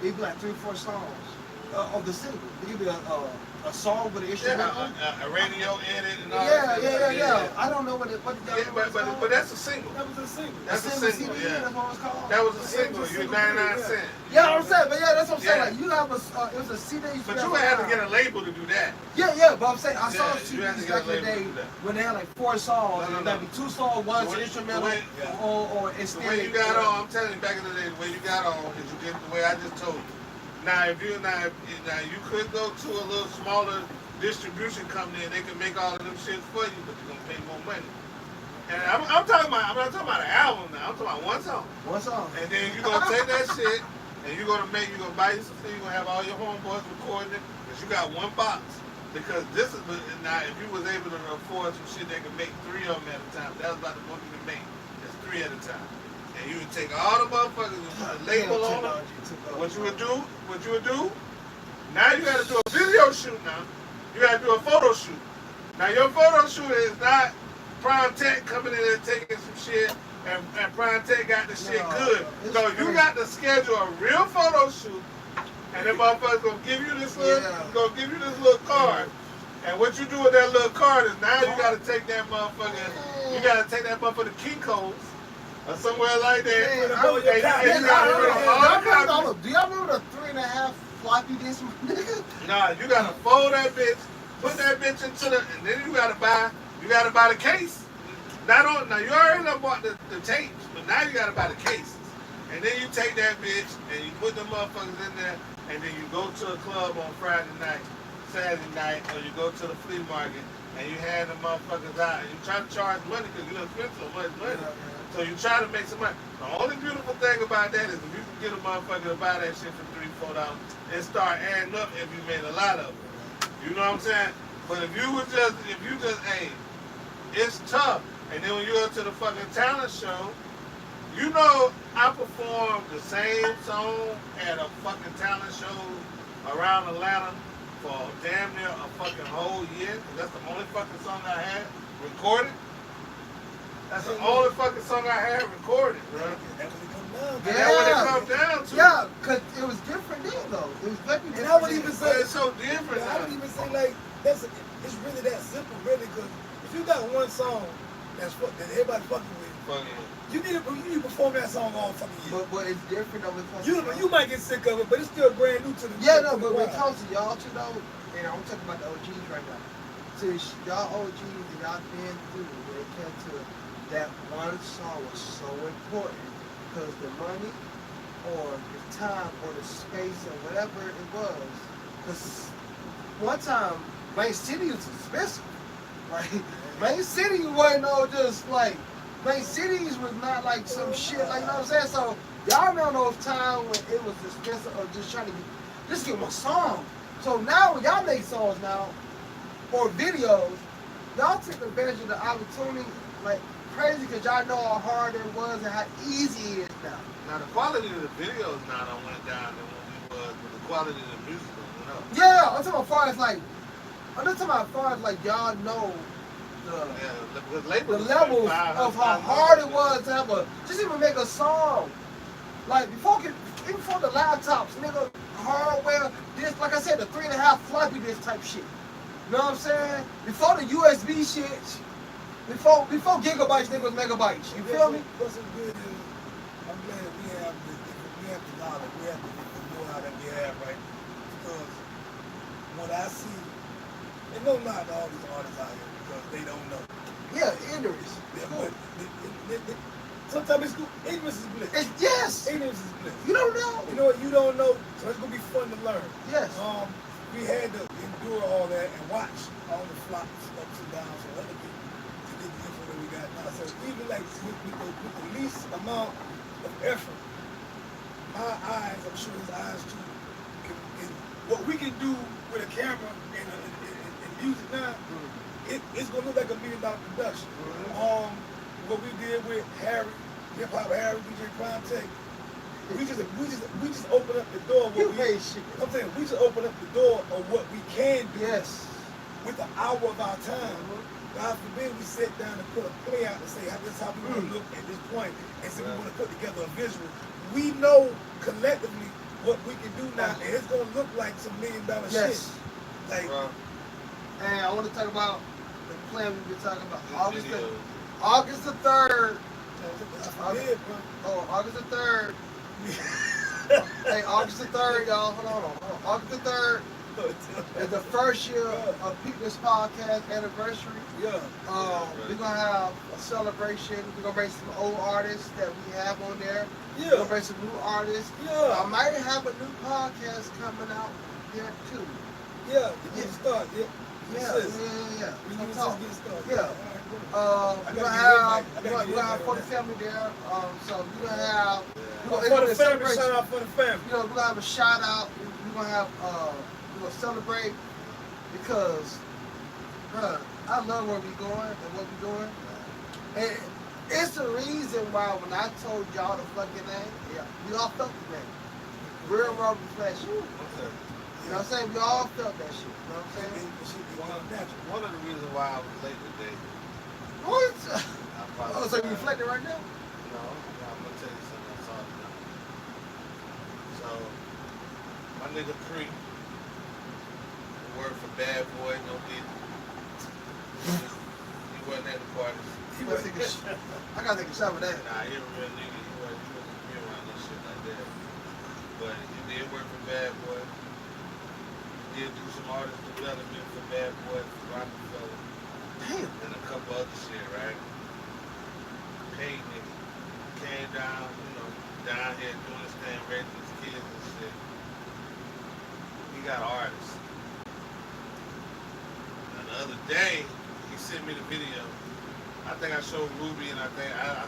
Speaker 3: It'd be like 3 or 4 songs of the single. It'd be a song with an instrumental.
Speaker 1: A radio edit and all
Speaker 3: Yeah,
Speaker 1: that.
Speaker 3: yeah. I don't know what
Speaker 1: but that's a single.
Speaker 2: That was a single.
Speaker 1: That's a single,
Speaker 3: CD,
Speaker 1: yeah.
Speaker 3: that's what it's called.
Speaker 1: That was a single. You 99 cents.
Speaker 3: Yeah, I'm saying, but yeah, that's what I'm saying.
Speaker 1: Yeah.
Speaker 3: Like you have it was a CD.
Speaker 1: But you had to get a label to do that.
Speaker 3: Yeah, but I'm saying I saw
Speaker 1: you had to
Speaker 3: CDs
Speaker 1: get a
Speaker 3: back in the day
Speaker 1: label to do that.
Speaker 3: when they had like 4 songs,
Speaker 1: No.
Speaker 3: and that'd be 2 songs, one's instrumental or
Speaker 1: The
Speaker 3: instead.
Speaker 1: way you got on, I'm telling you, back in the day, the way you got on is you did the way I just told you. Now, if you could go to a little smaller distribution company and they can make all of them shits for you, but you're gonna pay more money. And I'm not talking about an album now. I'm talking about one song.
Speaker 3: One song.
Speaker 1: And then you're gonna take that shit and you're gonna buy you some things. You're gonna have all your homeboys recording it because you got one box. Because this is now, if you was able to afford some shit, they could make 3 of them at a time. That was about the most you could make. It's 3 at a time. And you would take all the motherfuckers and put a label on them. What you would do, now you gotta do a video shoot now. You gotta do a photo shoot. Now your photo shoot is not Prime Tech coming in and taking some shit and Prime Tech got the shit good. So you got to schedule a real photo shoot and them motherfuckers gonna give you this little card. And what you do with that little card is now you gotta take that motherfucker to Kinko's or somewhere like that.
Speaker 3: Do y'all remember the 3.5 floppy disk, nigga?
Speaker 1: Nah, you gotta fold that bitch, put that bitch into and then you gotta buy the case. Now you already done bought the tapes, but now you gotta buy the cases. And then you take that bitch and you put the motherfuckers in there, and then you go to a club on Friday night, Saturday night, or you go to the flea market and you hand the motherfuckers out and you try to charge money because you don't spend so much money. So you try to make some money. The only beautiful thing about that is if you can get a motherfucker to buy that shit for $3, $4 and start adding up if you made a lot of it. You know what I'm saying? But if you just, hey, it's tough. And then when you go to the fucking talent show, you know I performed the same song at a fucking talent show around Atlanta for damn near a fucking whole year. That's the only fucking song I had recorded. That's the only fucking song I had recorded, bro.
Speaker 2: That's what
Speaker 1: And that's what it comes down to.
Speaker 3: Yeah, because it was different then, though. It was very different.
Speaker 2: And I would even say
Speaker 1: it's so different.
Speaker 2: I would even say like it's really that simple, really, because if you got one song that everybody fucking with, you need to perform that song all fucking year.
Speaker 3: But it's different though.
Speaker 2: You might get sick of it, but it's still brand new to the.
Speaker 3: Yeah, no, but when it comes to y'all two though, and I'm talking about the OGs right now. So y'all OGs that y'all been through, when it came to that one song was so important because the money or the time or the space or whatever it was. Because one time, Main City was expensive. Like, Main City wasn't no just like, Main Cities was not like some shit, like, you know what I'm saying? So, y'all remember those times when it was expensive of just trying to get one song. So now when y'all make songs now, or videos, y'all take advantage of the opportunity like crazy because y'all know how hard it was and how easy it is now.
Speaker 1: Now the quality of the videos now done went down than what we was, but the quality of the music went up.
Speaker 3: Yeah, I'm talking about far as like y'all know the levels of how hard it was to have just even make a song. Like even before the laptops, nigga, hardware, this, like I said, the 3.5 floppy disk type shit. You know what I'm saying? Before the USB shit, before gigabytes, nigga was megabytes. You feel me?
Speaker 2: What's good is, I'm glad we have the knowledge, we have the know-how that we have, right? Because what I see, and no not all these artists out here because they don't know.
Speaker 3: Yeah, ignorance.
Speaker 2: Yeah, but sometimes it's cool. Ignorance is bliss.
Speaker 3: Yes.
Speaker 2: Ignorance is bliss.
Speaker 3: You don't know.
Speaker 2: You know what? You don't know, so it's gonna be fun to learn.
Speaker 3: Yes.
Speaker 2: We had to endure all that and watch all the flops, ups and downs, and other people to get the info that we got now. So even like with the least amount of effort, my eyes, I'm sure his eyes too, can what we can do with a camera and music now, it's gonna look like $1 million production. What we did with Harry, Hip Hop Harry, DJ Prime Tech, we just open up the door. I'm saying we just open up the door of what we can do.
Speaker 3: Yes.
Speaker 2: With an hour of our time. God forbid we sit down and put a play out and say this is how we want to look at this point, and say we want to put together a visual. We know collectively what we can do now, and it's gonna look like some $1 million shit. Like,
Speaker 3: and I want to talk about the plan we've been talking about. August the 3rd. August the 3rd. Hey, August the 3rd, y'all. Hold on. August the 3rd is the first year of Peep This Podcast anniversary.
Speaker 2: Yeah.
Speaker 3: We're gonna have a celebration. We're gonna bring some old artists that we have on there.
Speaker 2: Yeah.
Speaker 3: We're gonna bring some new artists.
Speaker 2: Yeah.
Speaker 3: I might have a new podcast coming out there too.
Speaker 2: Yeah. You can start. Yeah.
Speaker 3: Yeah.
Speaker 2: We can just get started.
Speaker 3: Yeah. We're gonna have for the family there. So we're gonna have
Speaker 2: for the family. Shout out for the family.
Speaker 3: You know, we're gonna have a shout out. We're gonna have we're gonna celebrate because, bruh, I love where we going and what we doing. And it's the reason why when I told y'all the fucking name, we all felt the name. Real raw reflex. You know what I'm saying? We all felt that shit. You know what I'm saying?
Speaker 1: One of the reasons why I was late today.
Speaker 3: What? So you reflecting right now?
Speaker 1: No, I'm gonna tell you something I saw tonight. So, my nigga Peep, worked for Bad Boy, no did. He wasn't at the parties.
Speaker 3: I gotta take a shot with that.
Speaker 1: Nah, he a real nigga. He wasn't be around no shit like that. But he did work for Bad Boy. He did do some artist development for Bad Boy, for Rockefeller.
Speaker 3: Damn.
Speaker 1: And a couple other shit, right? Paid nigga. Came down, down here doing this thing, raising his kids and shit. He got artists. And the other day, he sent me the video. I think I showed Ruby, and I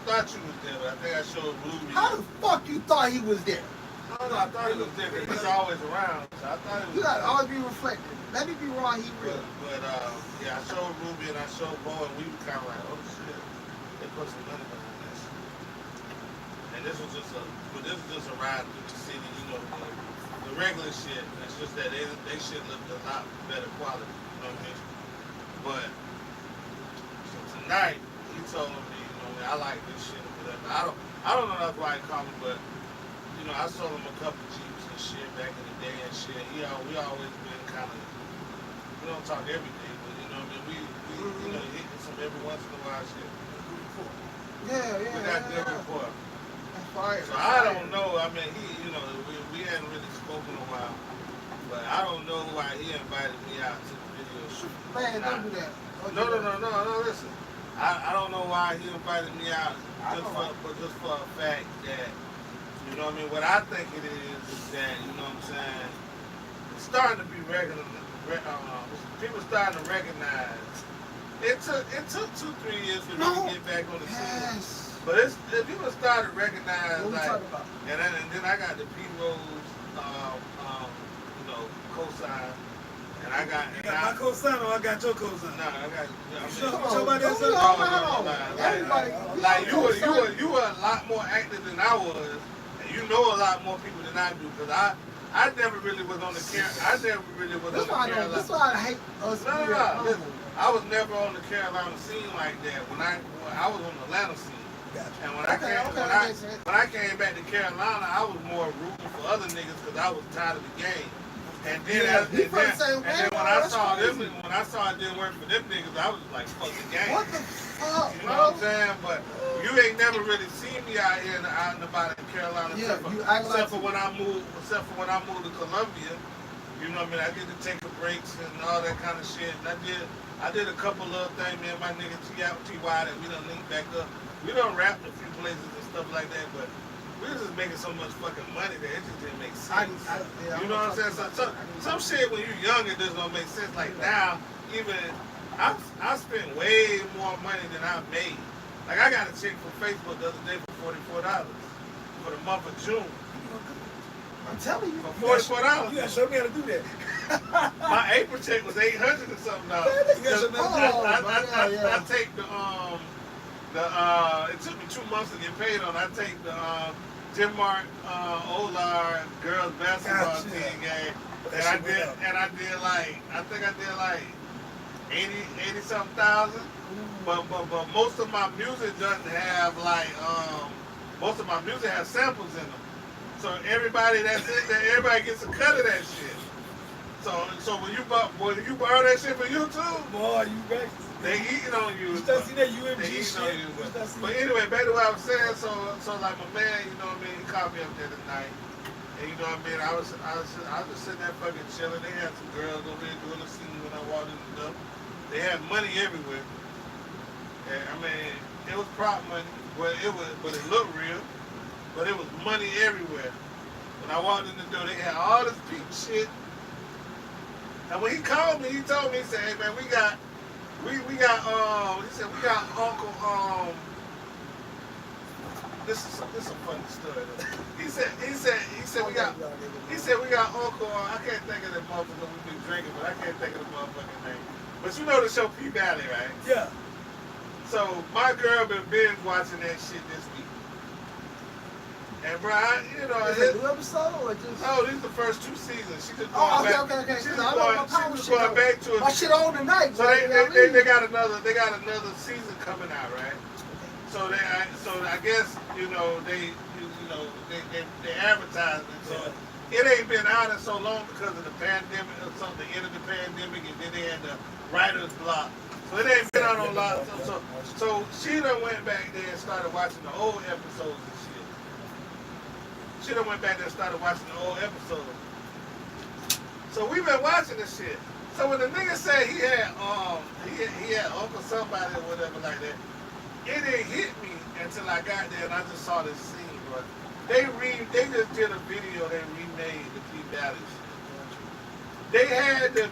Speaker 1: thought you was there, but I think I showed Ruby.
Speaker 3: How the fuck you thought he was there?
Speaker 1: I don't know, I thought he was there because he's always around. So I thought he was.
Speaker 3: You gotta always be reflective. Let me be wrong, he real.
Speaker 1: But yeah, I showed Ruby and I showed Bo, and we were kind of like, oh shit, they put some money behind that shit. And this was just a ride through the city, the regular shit. It's just that they shit looked a lot better quality, you know what I mean? But so tonight he told me, I like this shit or whatever. I don't know that's why he called me, but I sold him a couple Jeeps and shit back in the day and shit. We always been kind of, we don't talk every day, but we hit some every once in a while shit.
Speaker 3: Yeah.
Speaker 1: We got good rapport.
Speaker 3: That's fire.
Speaker 1: So I don't know. I mean, we hadn't really spoken a while, but I don't know why he invited me out to the video shoot.
Speaker 3: Man, don't do that.
Speaker 1: No. Listen, I don't know why he invited me out just for a fact that. You know what I mean? What I think it is that, you know what I'm saying, it's starting to be regular. People starting to recognize. It took 2-3 years for me to get back on the scene. But people started to recognize, like, and then I got the P-Rose, cosign. And I got.
Speaker 2: You got my cosign or I got your cosign?
Speaker 1: Nah, I got.
Speaker 2: Somebody else.
Speaker 1: Like you were a lot more active than I was. You know a lot more people than I do, because I never really was on the Carolina.
Speaker 3: That's why I hate us.
Speaker 1: No. Listen, I was never on the Carolina scene like that. When I was on the Atlanta scene. Gotcha. And when I came back to Carolina, I was more rooting for other niggas because I was tired of the game. And then when I saw it didn't work for them niggas, I was like, fuck the game.
Speaker 3: What the fuck,
Speaker 1: you know what I'm saying? But you ain't never really seen me out here out and about in Carolina, except for when I moved to Columbia. You know what I mean? I get to take the breaks and all that kind of shit. And I did a couple little things, me and my nigga T.Y. that we done linked back up. We done rapped a few places and stuff like that, but we was just making so much fucking money that it just didn't make sense. You know what I'm saying? So, some shit when you're younger just don't make sense. Like now, even I spent way more money than I made. Like I got a check from Facebook the other day for $44 for the month of June.
Speaker 3: I'm telling you.
Speaker 1: For $44.
Speaker 2: You gotta show me how to do that.
Speaker 1: My April check was $800 or something.
Speaker 2: Man, you got some
Speaker 1: I take it took me 2 months to get paid on. I take the Jim Mark Olar girls basketball team game, and I did like I think I did like 80 something thousand. But most of my music doesn't have like most of my music has samples in them. So everybody that's in there, everybody gets a cut of that shit. So when you borrow that shit for YouTube,
Speaker 2: boy, you right.
Speaker 1: they eating on you.
Speaker 2: You start seeing that UMG
Speaker 1: they eating
Speaker 2: shit.
Speaker 1: on you. But anyway, back to what I was saying. So like my man, you know what I mean, he called me up there tonight, and you know what I mean. I was just sitting there fucking chilling. They had some girls over there doing the scene when I walked in the door. They had money everywhere. And I mean, it was prop money, but it looked real. But it was money everywhere. When I walked in the door, they had all this Peep shit. And when he called me, he told me, he said, "Hey man, we got he said we got Uncle this is a funny story though. He said we got Uncle I can't think of the motherfucker we've been drinking, but I can't think of the motherfucking name. But you know the show Peep Valley, right?
Speaker 2: Yeah.
Speaker 1: So my girl been binge watching that shit this week. And bro, you know,
Speaker 3: is it a new episode or just?
Speaker 1: Oh, these are the first 2 seasons. She just
Speaker 3: Oh,
Speaker 1: going
Speaker 3: okay.
Speaker 1: back. She's just going back to it.
Speaker 3: My shit on tonight.
Speaker 1: So they got another season coming out, right? So I guess they advertising. So it ain't been out in so long because of the pandemic or something, the end of the pandemic, and then they had the writer's block. So it ain't been out on a lot. So she done went back there and started watching the old episodes and shit. She done went back there and started watching the old episodes. So we been watching this shit. So when the nigga said he had Uncle somebody or whatever like that, it didn't hit me until I got there and I just saw this scene, bro. They just did a video, they remade the Peep Valley shit. They had the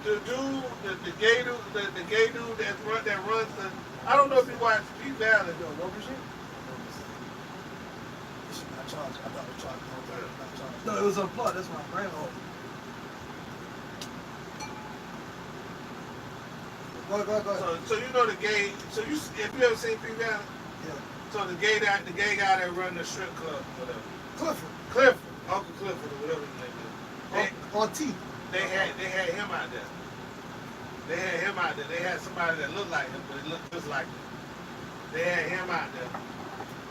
Speaker 1: gay dude that runs the. I don't know if you watch Peep Valley.
Speaker 3: No, it was unplugged. That's my grandma. Go ahead.
Speaker 1: So you know the gay. So if you ever seen Peep Valley?
Speaker 3: Yeah.
Speaker 1: So the gay guy that run the strip club, whatever. Clifford, Uncle Clifford, or whatever his name is.
Speaker 3: On T.
Speaker 1: They had him out there. They had somebody that looked like him, but it looked just like him. They had him out there.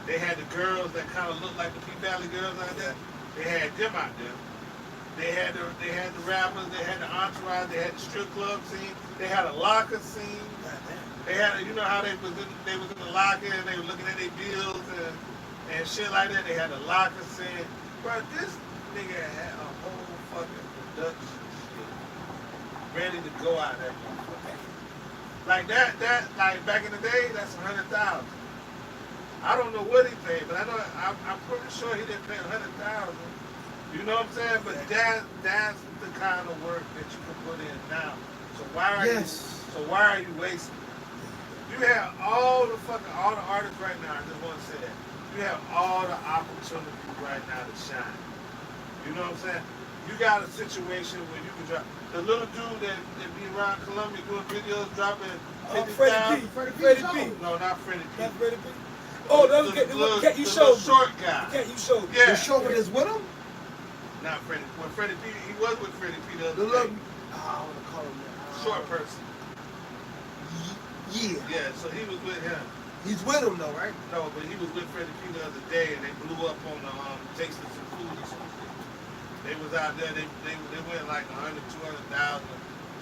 Speaker 1: They had the girls that kind of looked like the Peep Valley girls out there. They had them out there. They had the rappers. They had the entourage. They had the strip club scene. They had a locker scene. They had, you know how they was in the locker and they were looking at their bills and shit like that. They had a locker scene. Bro, this nigga had a whole fucking production shit ready to go out that motherfucker. Like that like back in the day, that's $100,000. I don't know what he paid, but I'm pretty sure he didn't pay $100,000. You know what I'm saying? But that's the kind of work that you can put in now. So why are you wasting? You have all the artists right now. I just want to say that you have all the opportunity right now to shine. You know what I'm saying? You got a situation where you can drop the little dude that be around Columbia doing videos, dropping 50,000.
Speaker 2: Freddie P.
Speaker 1: No, not Freddie P.
Speaker 2: Not Freddie P. Oh, the cat you showed.
Speaker 1: The short guy.
Speaker 2: The cat you showed.
Speaker 1: Yeah.
Speaker 3: The short one is with him?
Speaker 1: Not Freddie. When Freddie P, he was with Freddie P the other day.
Speaker 3: I want to call him that.
Speaker 1: Short person.
Speaker 3: Yeah.
Speaker 1: Yeah, so he was with him.
Speaker 3: He's with him though, right?
Speaker 1: No, but he was with Freddie P the other day, and they blew up on the tasting some food or something. They was out there. They went like 100, 200,000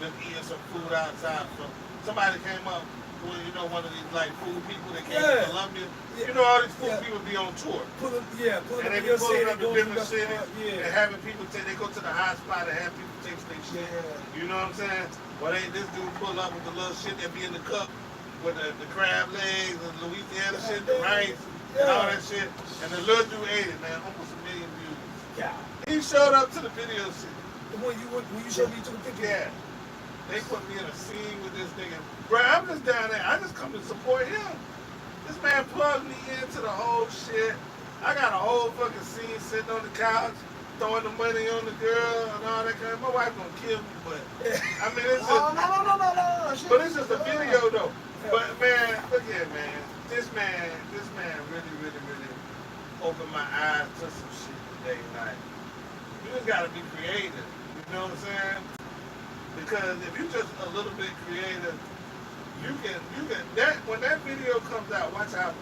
Speaker 1: just eating some food outside. So somebody came up with one of these like food people that came to Columbia. Yeah. You know all these food people be on tour. And they be pulling up to different cities and having people they go to the hot spot and have people taste their shit. Yeah. You know what I'm saying? Well, this dude pull up with the little shit that be in the cup with the crab legs and Louisiana shit, the rice and all that shit. And the little dude ate it, man. Almost 1 million views. Yeah. He showed up to the video shit.
Speaker 2: When you showed me to the picture?
Speaker 1: Yeah. They put me in a scene with this nigga. Bro, I'm just down there. I just come to support him. This man plugged me into the whole shit. I got a whole fucking scene sitting on the couch. throwing the money on the girl and all that kind of. My wife gonna kill me, but I mean it's just.
Speaker 3: Oh, no.
Speaker 1: But it's just a video though. But man, look here, man. This man really opened my eyes to some shit today. Like, you just gotta be creative. You know what I'm saying? Because if you just a little bit creative, you can that when that video comes out, watch how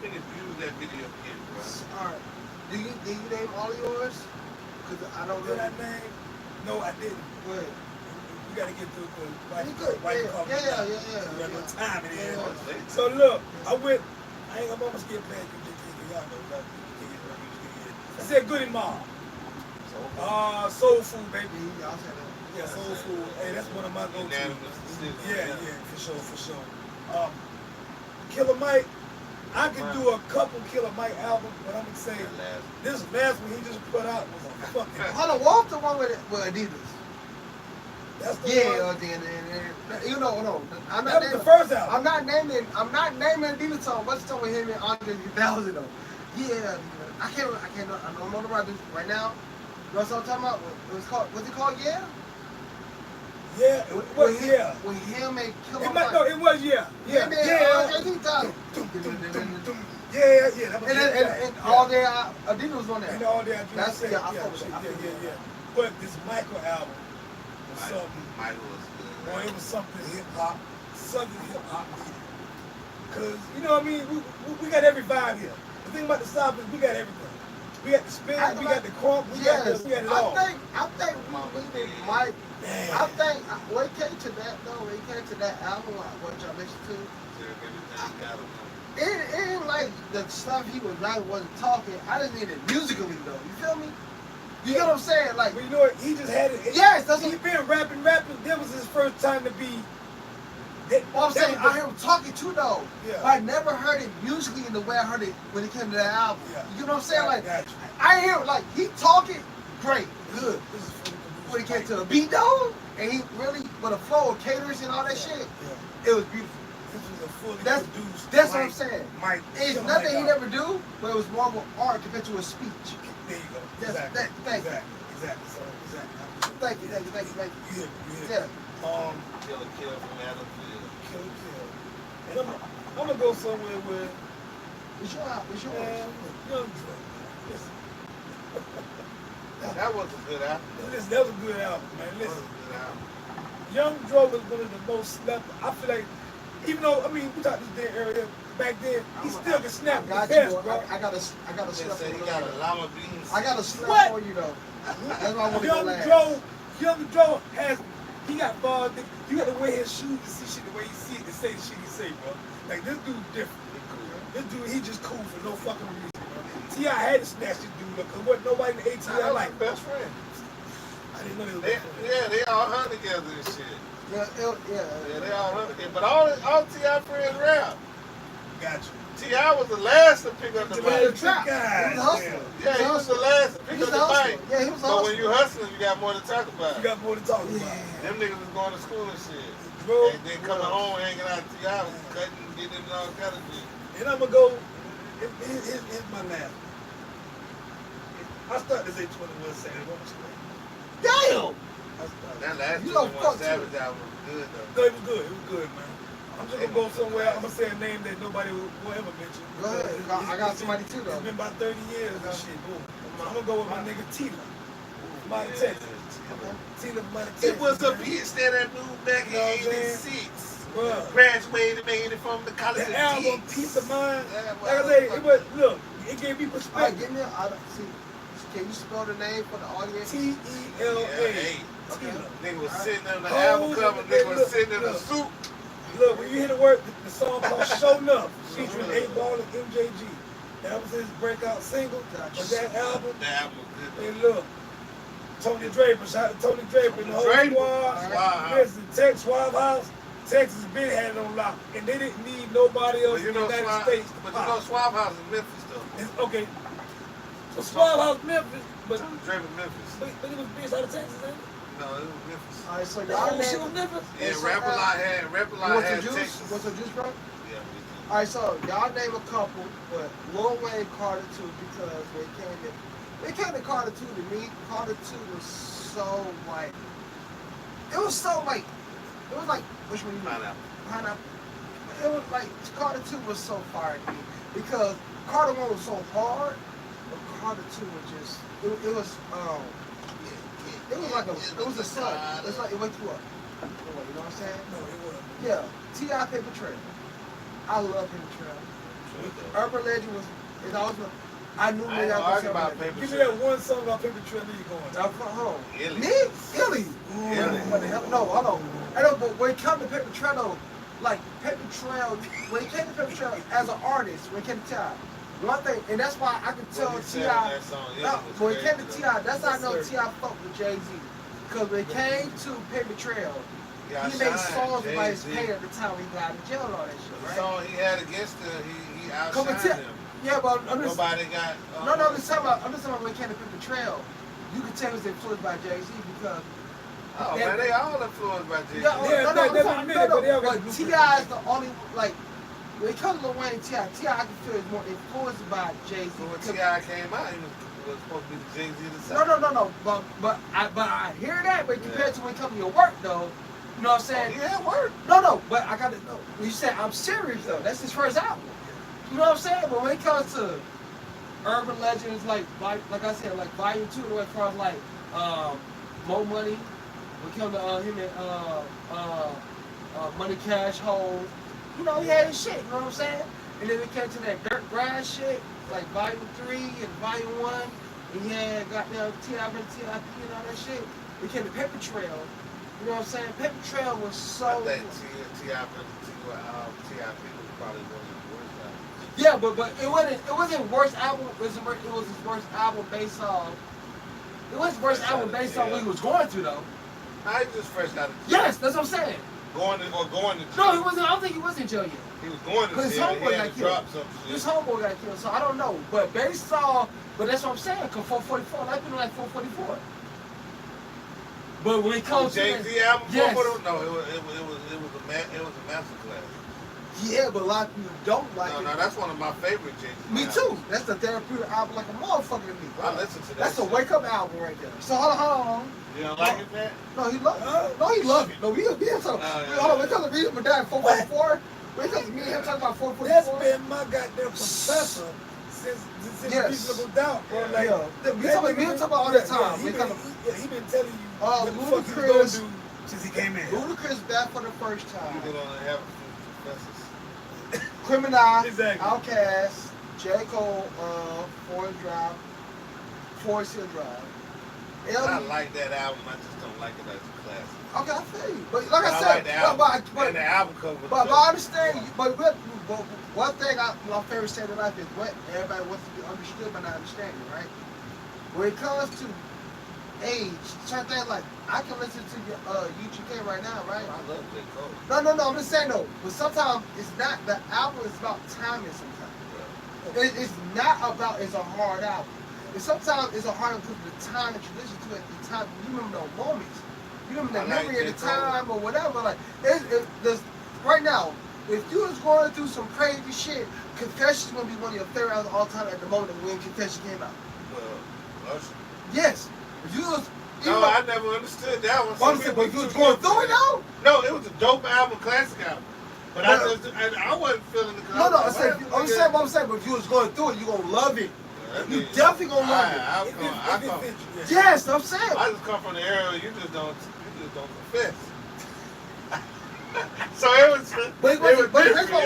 Speaker 1: many views that video gets, bro.
Speaker 3: Alright. Did you name all yours? Because I don't know.
Speaker 2: Did I name? No, I didn't.
Speaker 3: Go ahead.
Speaker 2: We gotta get through it.
Speaker 3: Yeah.
Speaker 2: We got no time in here.
Speaker 1: Oh,
Speaker 2: So look, I ain't gonna almost get past you, y'all know that. I said Goody Mob. Soul Food, baby.
Speaker 3: Y'all said that.
Speaker 2: Yeah, Soul Food. Hey, that's one of my go-to. Yeah, for sure. Killer Mike, I could do a couple Killer Mike albums, but I'm gonna say this last one he just put out was a fucking.
Speaker 3: Hold on, what was the one with Adidas?
Speaker 2: That's the one.
Speaker 3: You know, no. I'm
Speaker 2: That
Speaker 3: not
Speaker 2: was
Speaker 3: naming,
Speaker 2: the first album.
Speaker 3: I'm not naming Adidas song. What's the song with him and Andre 3000 though? Yeah, I don't know the right now. You know what I'm talking about? What's it called? Yeah?
Speaker 2: Yeah, it was yeah.
Speaker 3: With him and Killer
Speaker 2: It
Speaker 3: Mike.
Speaker 2: no, it was yeah.
Speaker 3: Yeah.
Speaker 2: Yeah, that was
Speaker 3: And all day Adidas was on there.
Speaker 2: And all day I
Speaker 3: That's
Speaker 2: it.
Speaker 3: yeah, I fuck with it.
Speaker 2: Yeah. But this Michael album was something.
Speaker 1: Michael was good.
Speaker 2: Boy, it was something hip hop needed. Cause you know what I mean, we got every vibe here. The thing about the South is we got everything. We got the spin, we got the crunk, we got it all.
Speaker 3: I think we did Mike.
Speaker 2: Man.
Speaker 3: I think when it came to that though, when it came to that album, what y'all listen to, it ain't like the stuff he was writing wasn't talking. I just needed musically though. You feel me? You get what I'm saying? Like,
Speaker 2: but you know what? He just had it.
Speaker 3: Yes, that's
Speaker 2: he
Speaker 3: what
Speaker 2: been rapping. That was his first time to be.
Speaker 3: I'm saying. I hear him talking too though.
Speaker 2: Yeah.
Speaker 3: But I never heard it musically in the way I heard it when it came to that album.
Speaker 2: Yeah.
Speaker 3: You know what I'm saying? Like,
Speaker 2: Gotcha.
Speaker 3: I hear like he talking great, good. When it came to the beat though, and he really with a flow of caters and all that shit, it was beautiful.
Speaker 2: This was a fully produced.
Speaker 3: That's what I'm saying.
Speaker 2: Mike,
Speaker 3: It's nothing he never do, but it was more of an art compared to his speech.
Speaker 2: There you go.
Speaker 3: Exactly. Thank you.
Speaker 2: Exactly.
Speaker 3: Thank you.
Speaker 2: You hit.
Speaker 3: Yeah.
Speaker 1: Kill from Adamsville.
Speaker 2: Kill. And I'm gonna go somewhere where
Speaker 3: What's your
Speaker 2: Young Dro. Listen.
Speaker 1: That was a good album.
Speaker 2: Listen, that was a good album, man. Listen. Young Dro was one of the most slept. I feel like, even though we talked this day earlier, back then he still can snap the best, bro.
Speaker 3: I got a slap for
Speaker 1: He
Speaker 3: you.
Speaker 1: got a llama beans.
Speaker 3: I got a slap for you though. That's why I want to go last.
Speaker 2: Young Dro he got bars. You got to wear his shoes to see shit the way he see it, to say the shit he say, bro. Like, this dude different. This dude, he just cool for no fucking reason, bro. T.I. had to snatch this dude up, because wasn't nobody in the ATL like
Speaker 1: best friend.
Speaker 2: I didn't know they was best friends.
Speaker 1: Yeah, they all hung together and shit.
Speaker 3: Yeah,
Speaker 1: they all hung together. But all T.I. friends rap.
Speaker 2: Got you.
Speaker 1: T.I. was the last to pick up the mic.
Speaker 3: He was a hustler.
Speaker 1: Yeah, he was the last to pick up the mic.
Speaker 3: Yeah, he was a
Speaker 1: But
Speaker 3: hustler.
Speaker 1: when you hustling, you got more to talk about.
Speaker 2: You got more to talk about.
Speaker 1: Them niggas was going to school and shit.
Speaker 2: Bro,
Speaker 1: and then coming home, hanging out T.I. was cutting, getting into all kind of shit.
Speaker 2: And I'm going to go, here's my last. I started to say 21 Savage.
Speaker 3: Damn!
Speaker 1: That last
Speaker 3: You know,
Speaker 1: 21 Savage album was good though.
Speaker 2: No, it was good, man. I'm just gonna go somewhere. I'm gonna say a name that nobody will ever mention.
Speaker 3: Go ahead. I got somebody too though.
Speaker 2: It's been about 30 years and shit. Boom. I'm gonna go with my nigga Tina. From out of Texas. Tina from out of Texas.
Speaker 1: It was a bitch that I knew back in '86. Graduated, made it from the college.
Speaker 2: The album, Peace of Mind. Like I say, it was, look, it gave me perspective.
Speaker 3: Give me can you spell the name for the audience?
Speaker 2: T-E-L-A.
Speaker 1: Nigga was sitting on the album cover. Nigga was sitting in a suit.
Speaker 2: Look, when you hear the word, the song called Show Enough, featuring 8Ball and MJG. That was his breakout single. But that album, and look, Tony Draper, shout out to Tony Draper and the whole squad. Listen, Suave House, Texas been had it on lock, and they didn't need nobody else in the United States.
Speaker 1: But you know Suave House is Memphis though.
Speaker 2: Okay. So Suave House Memphis, but
Speaker 1: Tony Draper Memphis.
Speaker 2: But it was based out of Texas, ain't it?
Speaker 1: No, it was Memphis.
Speaker 3: Alright, so y'all
Speaker 2: was Memphis?
Speaker 1: Yeah, Rap-A-Lot had Texas.
Speaker 3: What's the juice, bro?
Speaker 1: Yeah,
Speaker 3: Alright, so y'all name a couple, but Lil Wayne Carter too, because when it came to it came to Carter 2 to me. Carter 2 was so like, it was so like, it was like, which one you mean? Pineapple. It was like, Carter 2 was so fire to me because Carter 1 was so hard, but Carter 2 was just, it was like it was a sun. It's like, it wake you up. You know what I'm saying?
Speaker 2: No, it was.
Speaker 3: Yeah. T.I. Paper Trail. I love Paper Trail. Urban Legend was, it's always, I knew
Speaker 1: I ain't argue about Paper
Speaker 2: Give me
Speaker 1: Trail.
Speaker 2: that one song about Paper Trail, then you going.
Speaker 3: Now, hold on.
Speaker 1: Illy.
Speaker 3: Me? Illy. What the hell? No, hold on. I know, but when it comes to Paper Trail, though, like Paper Trail, when it came to Paper Trail as an artist, when it came to T.I., one thing, and that's why I could tell T.I. When it came to T.I., that's how I know T.I. fucked with Jay-Z. Because when it came to Paper Trail, he made songs about his pain at the time when he got in jail and all that shit,
Speaker 1: The
Speaker 3: right?
Speaker 1: song he had against him, he outshined him.
Speaker 3: Yeah, but I'm just,
Speaker 1: Nobody got.
Speaker 3: no, I'm just talking about when it came to Paper Trail. You could tell he was influenced by Jay-Z because.
Speaker 1: Oh man, they all influenced by Jay-Z.
Speaker 3: But T.I. is the only, like, when it comes to Lil Wayne and T.I., I can feel is more influenced by Jay-Z.
Speaker 1: So when T.I. came out, he was supposed to be the Jay-Z of the South.
Speaker 3: No. But I hear that, but compared to when it comes to your work, though, you know what I'm saying?
Speaker 1: Oh, yeah, work.
Speaker 3: No, but I gotta know. When you say I'm serious, though, that's his first album. You know what I'm saying? But when it comes to Urban Legends, like I said, like Volume 2, as far as like Mo Money, when it comes to him and Money Cash Holes, you know, he had his shit, you know what I'm saying? And then it came to that Dirt Grass shit, like Volume 3 and Volume 1, and he had goddamn T.I. and all that shit. It came to Paper Trail. You know what I'm saying? Paper Trail was so.
Speaker 1: I think T.I. was probably one of the worst albums.
Speaker 3: Yeah, but it wasn't worst album. It was his worst album based on. It was his worst album based on what he was going through though.
Speaker 1: I just fresh out of
Speaker 3: jail. Yes, that's what I'm saying.
Speaker 1: Going to jail.
Speaker 3: No, he wasn't. I don't think he was in jail yet.
Speaker 1: He was going to jail.
Speaker 3: His homeboy got killed. His homeboy got killed. So I don't know. But based on, but that's what I'm saying. Cause 444, like people like 444. But when it comes to
Speaker 1: Jay-Z album,
Speaker 3: yes.
Speaker 1: no, it was a masterclass.
Speaker 3: Yeah, but a lot of people don't like it.
Speaker 1: No, that's one of my favorite Jay-Z
Speaker 3: Me
Speaker 1: albums.
Speaker 3: too. That's the therapeutic album like a motherfucker to me.
Speaker 1: I listen to that.
Speaker 3: That's a wake up album right there. So hold on.
Speaker 1: You don't like it, man?
Speaker 3: No, he loved it. No, he loved it. No, we have talking. Hold on, when it comes to me and Dad 444, when it comes to me and him talking about 444.
Speaker 2: That's been my goddamn professor since Reasonable Doubt, bro. Like,
Speaker 3: we talk about all the time.
Speaker 2: He been telling you what the fuck he's
Speaker 3: Ludacris
Speaker 2: gonna do since he came in.
Speaker 3: Ludacris back for the first time.
Speaker 1: You can only have a few professors.
Speaker 3: Criminal,
Speaker 2: Exactly.
Speaker 3: Outkast, J. Cole, Forest Hill Drive.
Speaker 1: I like that album. I just don't like it as a classic.
Speaker 3: Okay, I feel you. But like I said,
Speaker 1: like the album.
Speaker 3: but
Speaker 1: And the album cover.
Speaker 3: But I understand. But one thing my favorite saying in life is what everybody wants to be understood but not understanding, right? When it comes to age, certain things like I can listen to UGK right now, right?
Speaker 1: I love J. Cole.
Speaker 3: No, I'm just saying though. But sometimes it's not the album. It's about timing. Sometimes it's not about it's a hard album. And sometimes it's a hard album because of the time that you listen to it, the time you remember those moments. You remember the memory of the time or whatever. Like there's right now. If you was going through some crazy shit, Confession's gonna be one of your favorite albums of all time at the moment when Confession came out.
Speaker 1: Usher.
Speaker 3: Yes. If you was,
Speaker 1: I never understood that one.
Speaker 3: But if you was going through it though?
Speaker 1: No, it was a dope album, classic album. But I wasn't feeling it.
Speaker 3: No, I'm saying, but if you was going through it, you gonna love it. You definitely gonna love it. Yes, I'm saying.
Speaker 1: I just come from the era you just don't confess. So it was.
Speaker 3: But he wasn't confessing by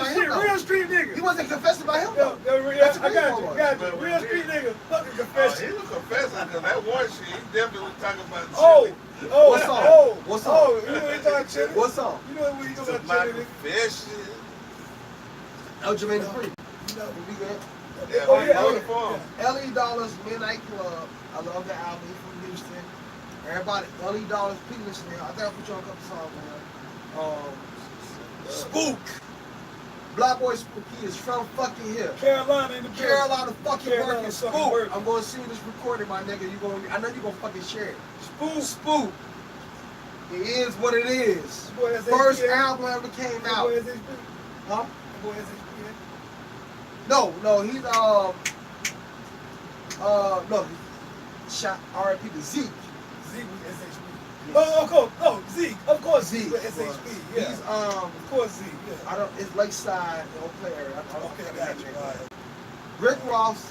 Speaker 3: him though.
Speaker 2: Real street nigga.
Speaker 3: He wasn't confessing by him though.
Speaker 2: I got you. Real street nigga. Fucking confession.
Speaker 1: He was confessing because that one shit, he definitely was talking about.
Speaker 3: What song?
Speaker 2: You know what he talking chilling?
Speaker 3: What song?
Speaker 2: You know what he talking
Speaker 1: My
Speaker 2: about chilling?
Speaker 1: confession.
Speaker 3: Jermaine Dupri.
Speaker 2: You know.
Speaker 3: We good. L.E. Dollars Midnight Club. I love the album. He's from Houston. Everybody, L.E. Dollars, please listen to him. I think I'll put you on a couple songs, man. Spook. Black Boy Spook. He is from fucking here.
Speaker 2: Carolina in the
Speaker 3: Carolina fucking working.
Speaker 2: fucking
Speaker 3: Spook.
Speaker 2: working.
Speaker 3: I'm gonna see this recording, my nigga. I know you gonna fucking share it.
Speaker 2: Spook.
Speaker 3: Spook. It is what it is.
Speaker 2: Boy, has
Speaker 3: First
Speaker 2: HPA.
Speaker 3: album ever came out.
Speaker 2: Boy, has HP.
Speaker 3: Huh?
Speaker 2: Boy, has HP.
Speaker 3: No, he's No, shot R.I.P. to Zeke.
Speaker 2: Zeke was SHP. Oh, of course, no, Zeke. Of course, Zeke was SHP. Yeah.
Speaker 3: He's
Speaker 2: of course, Zeke. Yeah.
Speaker 3: I don't. It's Lakeside, no player. I don't
Speaker 2: Okay,
Speaker 3: think
Speaker 2: got you. All right.
Speaker 3: Rick Ross,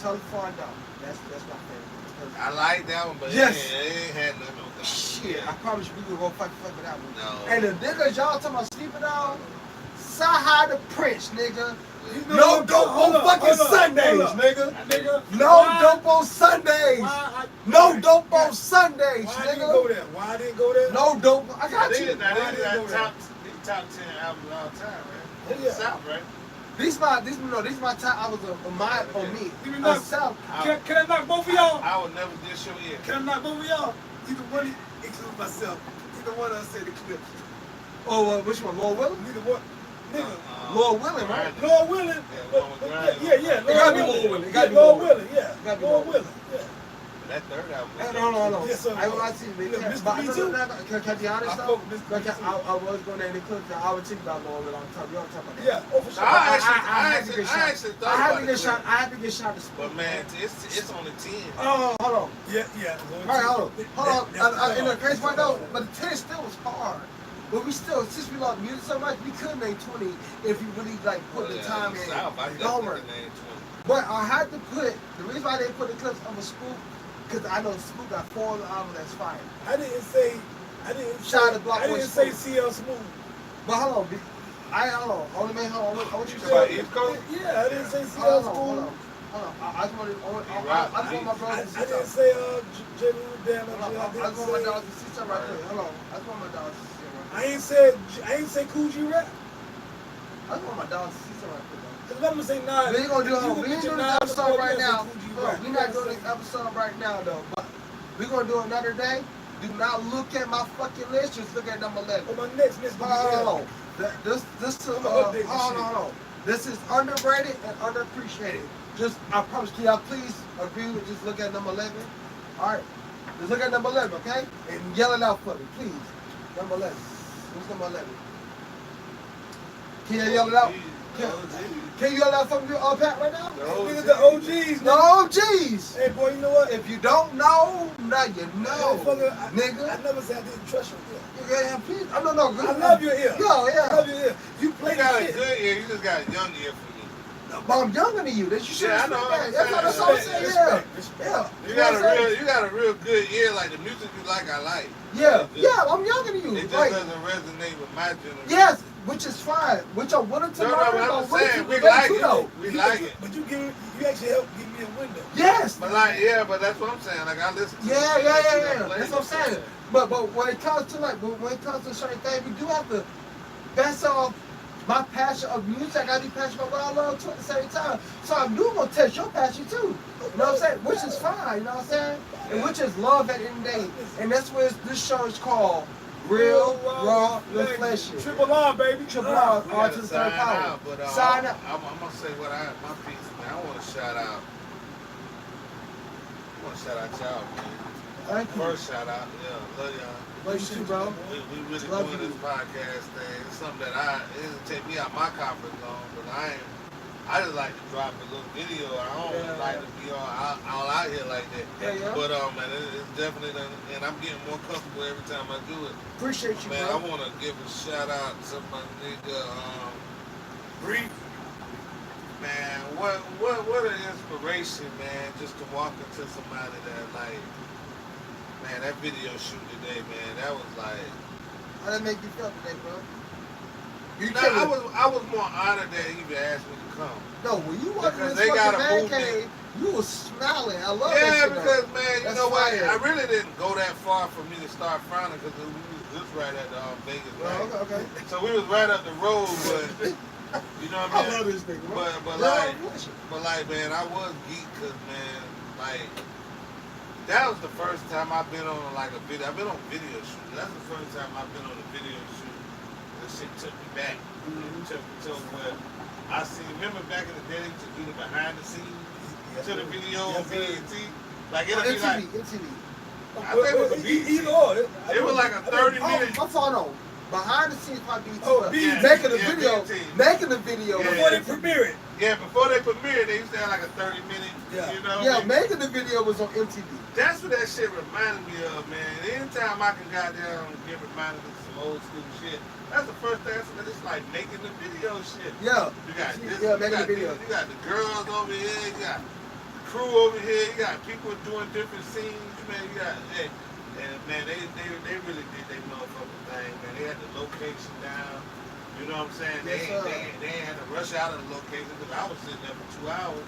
Speaker 3: Telephone Down. That's my favorite.
Speaker 1: I like that one, but
Speaker 3: Yes.
Speaker 1: it ain't had nothing on that.
Speaker 3: Shit, I promise you we gonna go fight for that one.
Speaker 1: No.
Speaker 3: And the niggas y'all talking about sleeping on, Saha the Prince, nigga.
Speaker 2: You
Speaker 3: No
Speaker 2: know
Speaker 3: dope
Speaker 2: hold
Speaker 3: on
Speaker 2: up,
Speaker 3: fucking
Speaker 2: hold up,
Speaker 3: Sundays,
Speaker 2: hold up.
Speaker 3: nigga.
Speaker 2: Nigga,
Speaker 3: No
Speaker 2: why-
Speaker 3: dope on Sundays.
Speaker 2: why
Speaker 3: No dope on Sundays,
Speaker 2: Why I didn't
Speaker 3: nigga.
Speaker 2: go there? Why I didn't go there?
Speaker 3: No dope. I
Speaker 1: Now,
Speaker 3: got
Speaker 1: these
Speaker 3: you.
Speaker 1: are
Speaker 2: Why didn't go there?
Speaker 1: top 10 albums of all time, man.
Speaker 2: Yeah.
Speaker 1: South, right?
Speaker 3: These my top. I was on me.
Speaker 2: Give me knock.
Speaker 3: South.
Speaker 2: Can I knock both of y'all?
Speaker 1: I would never dish your ear.
Speaker 2: Can I knock both of y'all? Either one, include myself. Either one of us said the clip.
Speaker 3: Oh, which one? Lord Willing?
Speaker 2: Neither one. Nigga.
Speaker 3: Lord Willing, right?
Speaker 2: Lord willing. Yeah.
Speaker 3: It gotta be Lord Willing. It gotta be
Speaker 2: Lord
Speaker 3: Lord
Speaker 2: willing. Yeah.
Speaker 3: Gotta be
Speaker 2: Lord
Speaker 3: Lord
Speaker 2: willing. Yeah.
Speaker 1: That third album.
Speaker 3: Hey, no.
Speaker 2: Yes, sir.
Speaker 3: I ain't gonna lie to you,
Speaker 2: Look,
Speaker 3: man.
Speaker 2: Mr.
Speaker 3: But
Speaker 2: B
Speaker 3: no,
Speaker 2: too.
Speaker 3: Can I be honest
Speaker 2: I
Speaker 3: though?
Speaker 2: fuck with Mr. B
Speaker 3: Like,
Speaker 2: too.
Speaker 3: I was going to end the clip. I would think about Lord Willing. We don't talk about that.
Speaker 2: Yeah. Oh, for sure.
Speaker 1: I
Speaker 3: I
Speaker 1: actually thought
Speaker 3: had
Speaker 1: about
Speaker 3: to get
Speaker 1: it.
Speaker 3: shot. I had to get shot to school.
Speaker 1: But man, it's only 10.
Speaker 3: Oh, hold on.
Speaker 2: Yeah.
Speaker 3: All right, hold on. In the crazy part though, but the 10 still was hard. But we still, since we love music so much, we could name 20 if you really like put the time in.
Speaker 1: South, I
Speaker 3: Homework.
Speaker 1: definitely named 20.
Speaker 3: But I had to put the reason why they put the clips of a Spook, because I know Spook got 4 albums that's fire.
Speaker 2: I didn't say.
Speaker 3: Shout out to Block
Speaker 2: I
Speaker 3: Boy
Speaker 2: didn't say
Speaker 3: Spook.
Speaker 2: CL Smooth.
Speaker 3: But hold on, hold on. Only man, hold on. I want you to
Speaker 1: About
Speaker 3: say.
Speaker 1: East Coast?
Speaker 2: Yeah, I didn't say
Speaker 3: Hold
Speaker 2: CL
Speaker 3: on.
Speaker 2: Smooth.
Speaker 3: I just want my brothers to
Speaker 2: I
Speaker 3: see
Speaker 2: didn't
Speaker 3: something.
Speaker 2: say J. Lou Dan.
Speaker 3: I just want my dogs to see something right quick. Hold on. I just want my dogs to see something right quick.
Speaker 2: I ain't say Coogee Rap.
Speaker 3: I just want my dogs to see something right quick.
Speaker 2: Cause I'm gonna say nah.
Speaker 3: We ain't gonna do it. We ain't doing this episode right now.
Speaker 2: We're
Speaker 3: We're not doing this episode right now though. But we're gonna do another day. Do not look at my fucking list. Just look at number 11.
Speaker 2: Oh, my next list.
Speaker 3: Hold on. Hold on. This is underrated and underappreciated. Just, I promise, can y'all please agree with just look at number 11? All right. Just look at number 11, okay? And yell it out for me, please. Number 11. What's number 11? Can you yell it out? Can you yell it out for me, Pat, right now?
Speaker 2: Niggas the OGs.
Speaker 3: The OGs.
Speaker 2: Hey, boy, you know what?
Speaker 3: If you don't know, now you know. Nigga.
Speaker 2: I never said I didn't trust your ear.
Speaker 3: Yeah, please. I don't know.
Speaker 2: I love your ear.
Speaker 3: Yeah.
Speaker 2: I love your ear. You play
Speaker 1: You got
Speaker 2: the
Speaker 1: a
Speaker 2: shit.
Speaker 1: good ear, you just got a young ear for me.
Speaker 3: But I'm younger than you. That you should
Speaker 1: Yeah, I
Speaker 3: respect
Speaker 1: know,
Speaker 3: that.
Speaker 1: I'm
Speaker 3: That's what I'm saying. Yeah. Yeah.
Speaker 1: You
Speaker 3: know what I'm saying?
Speaker 1: got a real good ear, like the music you like, I like.
Speaker 3: Yeah.
Speaker 1: It just-
Speaker 3: Yeah. I'm younger than you.
Speaker 1: It just
Speaker 3: Like,
Speaker 1: doesn't resonate with my generation.
Speaker 3: yes, which is fine. Which I'm willing to
Speaker 1: No,
Speaker 3: learn.
Speaker 1: but
Speaker 3: but
Speaker 1: I'm
Speaker 3: willing
Speaker 1: saying
Speaker 3: to
Speaker 1: we
Speaker 3: relate
Speaker 1: like
Speaker 3: to, though.
Speaker 1: it. We like it.
Speaker 2: But you actually helped give me a window.
Speaker 3: Yes.
Speaker 1: But like, yeah, but that's what I'm saying. Like I listen to
Speaker 3: Yeah.
Speaker 1: the shit that you done
Speaker 3: That's
Speaker 1: played.
Speaker 3: what I'm saying. But when it comes to certain things, we do have to best off my passion of music. I gotta be passionate about what I love too at the same time. So I'm gonna test your passion too. You know what I'm saying? Which is fine, you know what I'm saying? And which is love at the end of the day. And that's what this show is called. Real, raw, reflection.
Speaker 2: Triple R, baby.
Speaker 3: Triple R,
Speaker 1: We
Speaker 3: R
Speaker 1: gotta
Speaker 3: to the third
Speaker 1: sign
Speaker 3: power.
Speaker 1: out, but
Speaker 3: Sign out.
Speaker 1: I'm gonna say what my piece, man. I want to shout out. I want to shout out y'all, man.
Speaker 3: Thank you.
Speaker 1: First shout out, yeah, love y'all.
Speaker 3: Love you too, bro.
Speaker 1: We really
Speaker 3: Love
Speaker 1: doing
Speaker 3: you.
Speaker 1: this podcast thing. It's something that it doesn't take me out my comfort zone, but I just like to drop a little video. I don't really like to be all out here like that.
Speaker 3: Yeah.
Speaker 1: But man, it's definitely and I'm getting more comfortable every time I do it.
Speaker 3: Appreciate you,
Speaker 1: Man,
Speaker 3: bro.
Speaker 1: I want to give a shout out to my nigga,
Speaker 2: Breathe.
Speaker 1: man, what an inspiration, man, just to walk into somebody that like, man, that video shoot today, man, that was like,
Speaker 3: How that make you feel today, bro? You
Speaker 1: nah, I was more honored that he even asked me to come.
Speaker 3: No, when you walked in
Speaker 1: Because
Speaker 3: this
Speaker 1: they got
Speaker 3: fucking
Speaker 1: a
Speaker 3: man
Speaker 1: movement.
Speaker 3: cave, you was smiling. I love that
Speaker 1: Yeah,
Speaker 3: shit,
Speaker 1: because
Speaker 3: though.
Speaker 1: man, you
Speaker 3: That's
Speaker 1: know what,
Speaker 3: fire.
Speaker 1: I really didn't go that far for me to start frowning because we was just right at the Vegas, right?
Speaker 3: Oh, okay.
Speaker 1: So we was right up the road, but you know what I mean?
Speaker 3: I love this nigga, bro.
Speaker 1: But like, man, I was geek because, man, like, that was the first time I've been on like a video. I've been on video shoot. That's the first time I've been on a video shoot. This shit took me back. It took me to where I see. Remember back in the day, they used to do the behind the scenes to the video on BET. Like it'll be like.
Speaker 3: MTV.
Speaker 1: I think it was a BET.
Speaker 2: Either or.
Speaker 1: It was like a 30-minute.
Speaker 3: My phone on. behind the scenes probably BT,
Speaker 2: Oh,
Speaker 3: but
Speaker 2: BT.
Speaker 3: making the
Speaker 1: Yeah,
Speaker 3: video,
Speaker 1: BT.
Speaker 3: making the video.
Speaker 1: Yeah.
Speaker 2: Before they premiere it.
Speaker 1: Yeah, before they premiered, they used to have like a 30-minute,
Speaker 2: Yeah.
Speaker 1: you know?
Speaker 3: Yeah,
Speaker 1: they-
Speaker 3: making the video was on MTV.
Speaker 1: That's what that shit reminded me of, man. Anytime I can goddamn get reminded of some old school shit, that's the first thing I said. It's like making the video shit.
Speaker 3: Yeah.
Speaker 1: You got this,
Speaker 3: Yeah,
Speaker 1: you
Speaker 3: making
Speaker 1: got
Speaker 3: the video.
Speaker 1: this, you got the girls over here, you got the crew over here, you got people doing different scenes, man. You got, hey, and man, they really did their motherfucking thing, man. They had the location down. You know what I'm saying?
Speaker 3: Yes,
Speaker 1: They ain't had to rush out of the location because I was sitting there for 2 hours.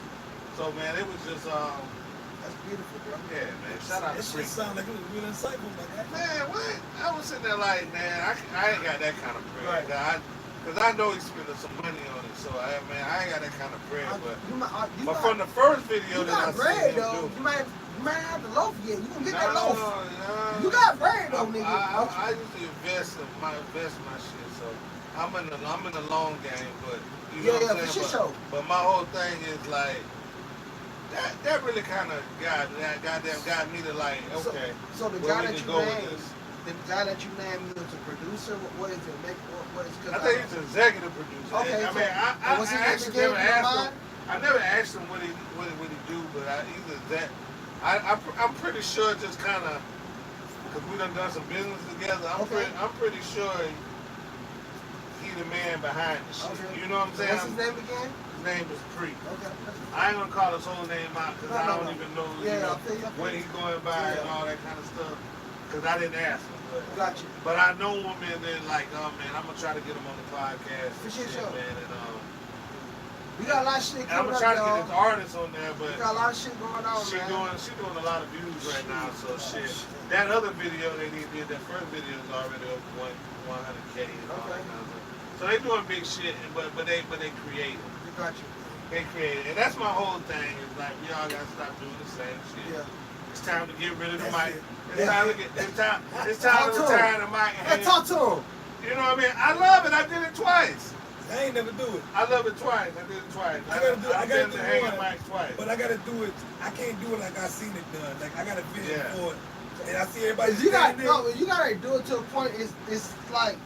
Speaker 1: So man, it was just
Speaker 3: That's beautiful, bro.
Speaker 1: yeah, man. Shout out
Speaker 2: That
Speaker 1: to
Speaker 2: shit
Speaker 1: Freak.
Speaker 2: sound like it was real insightful, man.
Speaker 1: Man, what? I was sitting there like, man, I ain't got that kind of bread.
Speaker 3: Right.
Speaker 1: Because I know he's spending some money on it. So, I ain't got that kind of bread. But
Speaker 3: You got,
Speaker 1: from the first video
Speaker 3: you
Speaker 1: that I
Speaker 3: got
Speaker 1: seen
Speaker 3: bread
Speaker 1: him
Speaker 3: though.
Speaker 1: do.
Speaker 3: You might have the loaf yet. You gonna get that loaf.
Speaker 1: No.
Speaker 3: You got bread though, nigga.
Speaker 1: I usually invest my shit. So, I'm in the long game. But, you know what I'm
Speaker 3: for
Speaker 1: saying?
Speaker 3: sure.
Speaker 1: But my whole thing is like, that really kind of got me to like, okay.
Speaker 3: So the
Speaker 1: where
Speaker 3: guy
Speaker 1: we
Speaker 3: that
Speaker 1: can
Speaker 3: you
Speaker 1: go with
Speaker 3: named,
Speaker 1: this.
Speaker 3: the guy that you named was a producer. What is it? What is?
Speaker 1: I think he's an executive producer.
Speaker 3: Okay,
Speaker 1: I
Speaker 3: so-
Speaker 1: mean, I
Speaker 3: what's his
Speaker 1: actually
Speaker 3: name
Speaker 1: never
Speaker 3: again, if you don't
Speaker 1: asked him.
Speaker 3: mind?
Speaker 1: I never asked him what he do, but either that. I'm pretty sure just kind of because we done some business together. I'm pretty sure he the man behind the shit.
Speaker 3: Okay.
Speaker 1: You know what I'm saying?
Speaker 3: What's his name again?
Speaker 1: His name is Peep.
Speaker 3: Okay.
Speaker 1: I ain't gonna call his whole name out because I don't even know,
Speaker 3: Yeah, I feel you.
Speaker 1: what he's going by and all that kind of stuff. Because I didn't ask him.
Speaker 3: Got you.
Speaker 1: But I know him and then like, man, I'm gonna try to get him on the podcast.
Speaker 3: For
Speaker 1: and shit,
Speaker 3: sure.
Speaker 1: man. And
Speaker 3: We got a lot of shit
Speaker 1: and I'm
Speaker 3: coming
Speaker 1: gonna try
Speaker 3: up,
Speaker 1: to get
Speaker 3: y'all.
Speaker 1: his artists on there, but
Speaker 3: We got a lot of shit going on,
Speaker 1: she doing a lot of views right now. So shit. That other video they did, that first video is already over 100K and all that kind of stuff. So they doing big shit, but they creative.
Speaker 3: We got you.
Speaker 1: They creative, and that's my whole thing. Is like we all gotta stop doing the same shit.
Speaker 3: Yeah.
Speaker 1: It's time to get rid of the
Speaker 2: That's
Speaker 1: mic.
Speaker 2: it.
Speaker 1: It's time to retire the mic.
Speaker 3: Hey, talk to him.
Speaker 1: You know what I mean? I love it. I did it twice.
Speaker 2: I ain't never do it.
Speaker 1: I love it twice. I did it twice.
Speaker 2: I gotta do
Speaker 1: I've been to hanging
Speaker 2: one,
Speaker 1: mic twice.
Speaker 2: but I gotta do it. I can't do it like I seen it done. Like I got a vision
Speaker 1: Yeah.
Speaker 2: for it, and I see everybody.
Speaker 3: You got
Speaker 2: standing there.
Speaker 3: you gotta do it to a point. It's like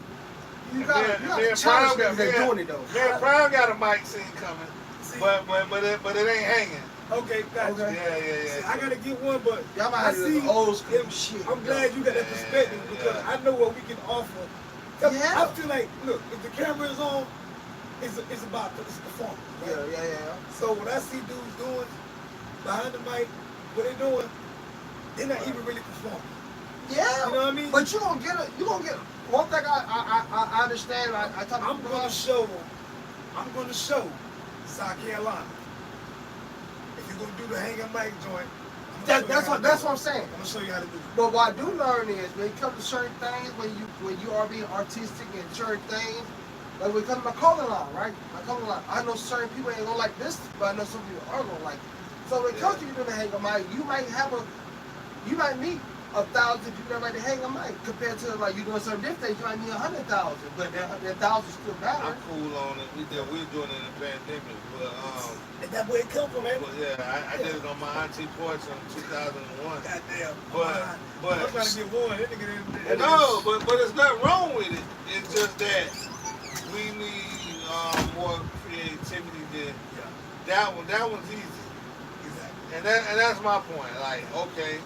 Speaker 3: you
Speaker 1: And
Speaker 3: gotta
Speaker 1: me and
Speaker 3: challenge
Speaker 1: Prime
Speaker 3: niggas that doing it though.
Speaker 1: Me and Prime got a mic scene coming,
Speaker 2: See,
Speaker 1: but it ain't hanging.
Speaker 2: okay, gotcha.
Speaker 3: Okay.
Speaker 1: Yeah.
Speaker 2: See, I gotta get one, but
Speaker 3: Y'all might
Speaker 2: I
Speaker 3: have to do
Speaker 2: see.
Speaker 3: the old school
Speaker 2: it-
Speaker 3: shit.
Speaker 2: I'm glad you got that perspective because I know what we can offer. 'Cause
Speaker 3: Yeah.
Speaker 2: I feel like, look, if the camera is on, it's about it's performance. Right?
Speaker 3: Yeah.
Speaker 2: So what I see dudes doing behind the mic, what they doing, they're not even really performing.
Speaker 3: Yeah.
Speaker 2: You know what I mean?
Speaker 3: But you gonna get one thing I understand. I talk
Speaker 2: I'm gonna show South Carolina. If you're gonna do the hanging mic joint,
Speaker 3: That's what I'm saying.
Speaker 2: I'm gonna show you how to do it.
Speaker 3: But what I do learn is when it comes to certain things, when you are being artistic in certain things, like when it comes to my clothing line, right? My clothing line, I know certain people ain't gonna like this, but I know some people are gonna like it. So when it comes to you doing the hang a mic, you might meet 1,000 people that like to hang a mic compared to like you doing certain different things, you might meet 100,000, but that 1,000 still matter.
Speaker 1: I'm cool on it. We were doing it in the pandemic, but
Speaker 2: And that's where it come from, man.
Speaker 1: Well, yeah, I did it on my auntie porch in 2001.
Speaker 2: Goddamn.
Speaker 1: But
Speaker 2: I'm trying to get one. That nigga didn't.
Speaker 1: no, but there's nothing wrong with it. It's just that we need more creativity than that one. That one's easy,
Speaker 2: Exactly.
Speaker 1: and that's my point. Like, okay,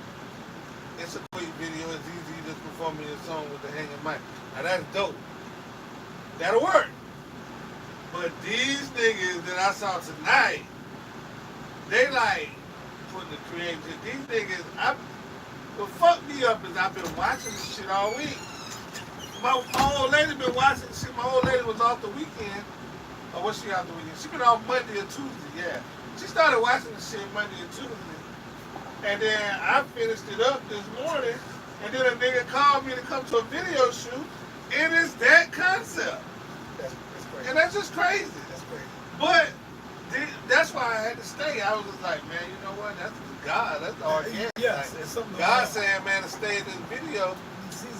Speaker 1: it's a quick video. It's easy. You just performing your song with the hanging mic. Now that's dope. That'll work. But these niggas that I saw tonight, they like putting the creativity. These niggas, what fucked me up is I've been watching this shit all week. My old lady been watching shit. My old lady was off the weekend. Or was she off the weekend? She been off Monday or Tuesday, yeah. She started watching the shit Monday or Tuesday. And then I finished it up this morning. And then a nigga called me to come to a video shoot. And it's that concept.
Speaker 2: That's crazy.
Speaker 1: And that's just crazy.
Speaker 2: That's crazy.
Speaker 1: But that's why I had to stay. I was just like, man, you know what? That's God. That's organic.
Speaker 2: Yes,
Speaker 1: Like,
Speaker 2: it's something.
Speaker 1: God saying, man, to stay in this video.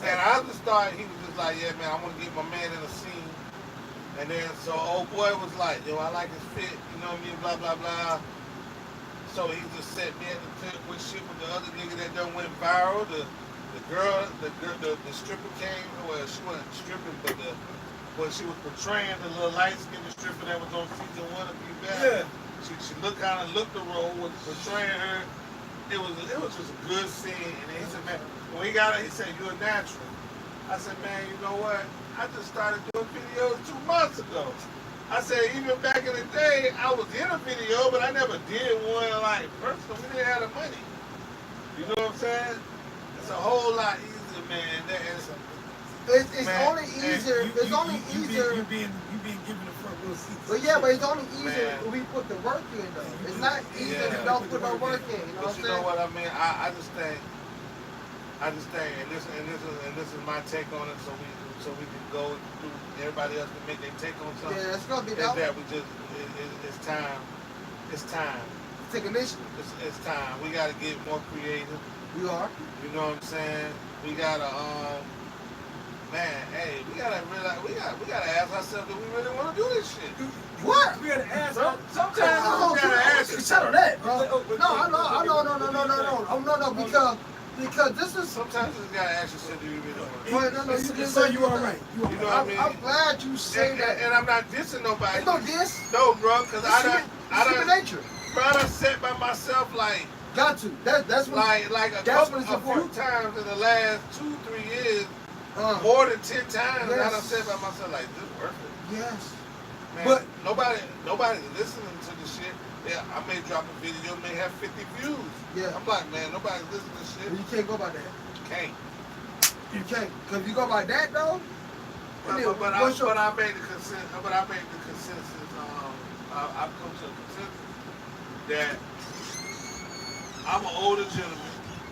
Speaker 1: And I just thought he was just like, yeah, man, I want to get my man in a scene. And then so old boy was like, yo, I like his fit, you know what I mean, blah, blah, blah. So he just set me at the tip with shit with the other nigga that done went viral, the the stripper came. Well, she wasn't stripping, but she was portraying the little light skinned stripper that was on season 1 of Peep.
Speaker 2: Yeah.
Speaker 1: She looked the role, was portraying her. It was just a good scene. And then he said, man, when he got her, he said, "You're a natural." I said, "Man, you know what? I just started doing videos 2 months ago." I said, even back in the day, I was in a video, but I never did one like personal. We didn't have the money. You know what I'm saying? It's a whole lot easier, man.
Speaker 3: It's
Speaker 1: Man,
Speaker 3: only easier. It's only easier.
Speaker 2: You being given the front row seat.
Speaker 3: But yeah, but it's only easier
Speaker 1: Man.
Speaker 3: when we put the work in though. It's not easier if you don't put no work in. You know
Speaker 1: But
Speaker 3: what I'm
Speaker 1: you know
Speaker 3: saying?
Speaker 1: what I mean? I just think, and this is my take on it. So we can go through. Everybody else can make their take on something.
Speaker 3: Yeah, it's gonna be
Speaker 1: Is
Speaker 3: that.
Speaker 1: that we just it's time. It's time.
Speaker 3: Take initiative.
Speaker 1: It's time. We got to get more creative.
Speaker 3: We are.
Speaker 1: You know what I'm saying? We gotta man, hey, we gotta realize we gotta ask ourselves, do we really want to do this shit?
Speaker 3: What?
Speaker 2: We gotta ask.
Speaker 1: Sometimes we gotta ask.
Speaker 3: Settle that, bro. No, because this is.
Speaker 1: Sometimes you gotta ask yourself, do you really want to?
Speaker 3: Well, no, you
Speaker 2: Just
Speaker 3: just
Speaker 2: so
Speaker 3: say
Speaker 2: you all right. You all
Speaker 1: You
Speaker 2: right.
Speaker 1: know what I mean?
Speaker 3: I'm glad you say that.
Speaker 1: And I'm not dissing nobody.
Speaker 3: It's no diss.
Speaker 1: No, bro, because I
Speaker 3: Human
Speaker 1: done
Speaker 3: nature.
Speaker 1: set by myself like
Speaker 3: Got to. That's what.
Speaker 1: like a
Speaker 3: That's
Speaker 1: couple,
Speaker 3: what it's
Speaker 1: a few
Speaker 3: important.
Speaker 1: times in the last 2-3 years, more than 10 times, I done
Speaker 3: Yes.
Speaker 1: said by myself like, this worth it.
Speaker 3: Yes.
Speaker 1: Man,
Speaker 3: But-
Speaker 1: nobody's listening to the shit. Yeah, I may drop a video, may have 50 views.
Speaker 3: Yeah.
Speaker 1: I'm like, man, nobody's listening to shit.
Speaker 3: You can't go by that.
Speaker 1: Can't.
Speaker 3: You can't. Cause if you go by that though.
Speaker 1: But I made the consensus. I've come to a consensus that I'm an older gentleman.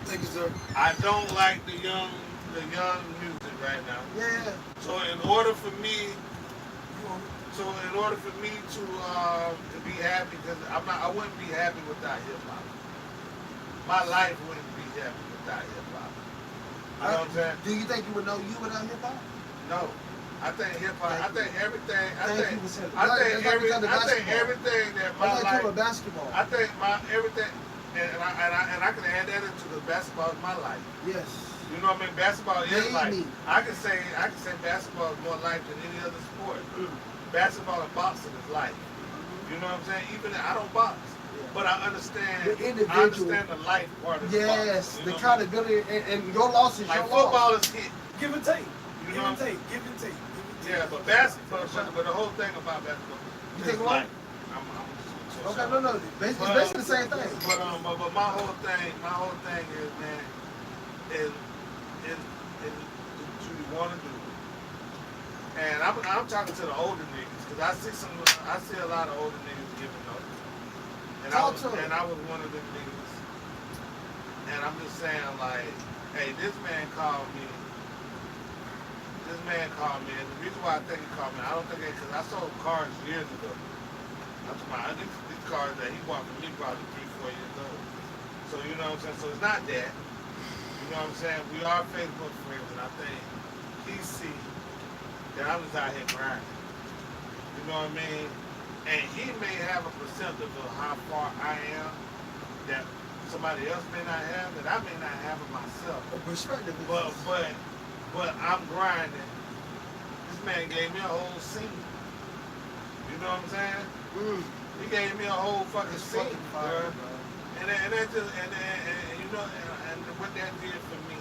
Speaker 3: Thank you, sir.
Speaker 1: I don't like the young music right now.
Speaker 3: Yeah.
Speaker 1: So in order for me to be happy, because I wouldn't be happy without hip hop. My life wouldn't be happy without hip hop. You know what I'm saying?
Speaker 3: Do you think you would know you without hip hop?
Speaker 1: No. I think hip hop. I think everything. I think everything that my life.
Speaker 3: Basketball.
Speaker 1: I think everything, and I can add that into the basketball is my life.
Speaker 3: Yes.
Speaker 1: You know what I mean? Basketball is life.
Speaker 3: Maybe.
Speaker 1: I can say basketball is more life than any other sport. Basketball and boxing is life. You know what I'm saying? Even I don't box, but I understand.
Speaker 3: The individual.
Speaker 1: I understand the life part of the box.
Speaker 3: Yes,
Speaker 1: You
Speaker 3: the
Speaker 1: know what
Speaker 3: accountability and your loss is
Speaker 1: like
Speaker 3: your
Speaker 1: football
Speaker 3: loss.
Speaker 1: is hit.
Speaker 2: Give and take.
Speaker 1: You
Speaker 2: Give
Speaker 1: know
Speaker 2: and
Speaker 1: what I'm
Speaker 2: take. Give and take.
Speaker 1: Yeah, but basketball, but the whole thing about basketball
Speaker 3: You
Speaker 1: is
Speaker 3: take
Speaker 1: life.
Speaker 3: Okay, no. It's basically the same thing.
Speaker 1: But my whole thing is, man, is what you want to do. And I'm talking to the older niggas because I see a lot of older niggas giving up. And I was one of them niggas. And I'm just saying, like, hey, this man called me. And the reason why I think he called me, I don't think because I sold cars years ago. I'm talking about these cars that he bought for me probably 3-4 years old. So you know what I'm saying? So it's not that. You know what I'm saying? We are Facebook friends, and I think he see that I'm just out here grinding. You know what I mean? And he may have a perceptive of how far I am that somebody else may not have, that I may not have of myself.
Speaker 3: Perspective.
Speaker 1: But I'm grinding. This man gave me a whole scene. You know what I'm saying? He gave me a whole fucking scene, bro. And that just you know and what that did for me,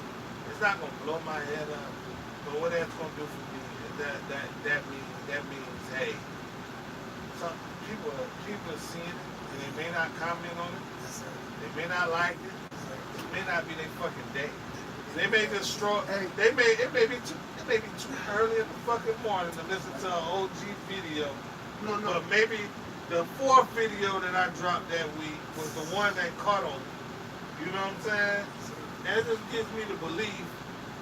Speaker 1: it's not gonna blow my head up. But what that's gonna do for me is that means hey, some people are seeing it and they may not comment on it. They may not like it. It may not be their fucking day. They may just stroll. It may be too early in the fucking morning to listen to an OG video.
Speaker 3: No.
Speaker 1: But maybe the 4th video that I dropped that week was the one that caught on. You know what I'm saying? And it just gives me the belief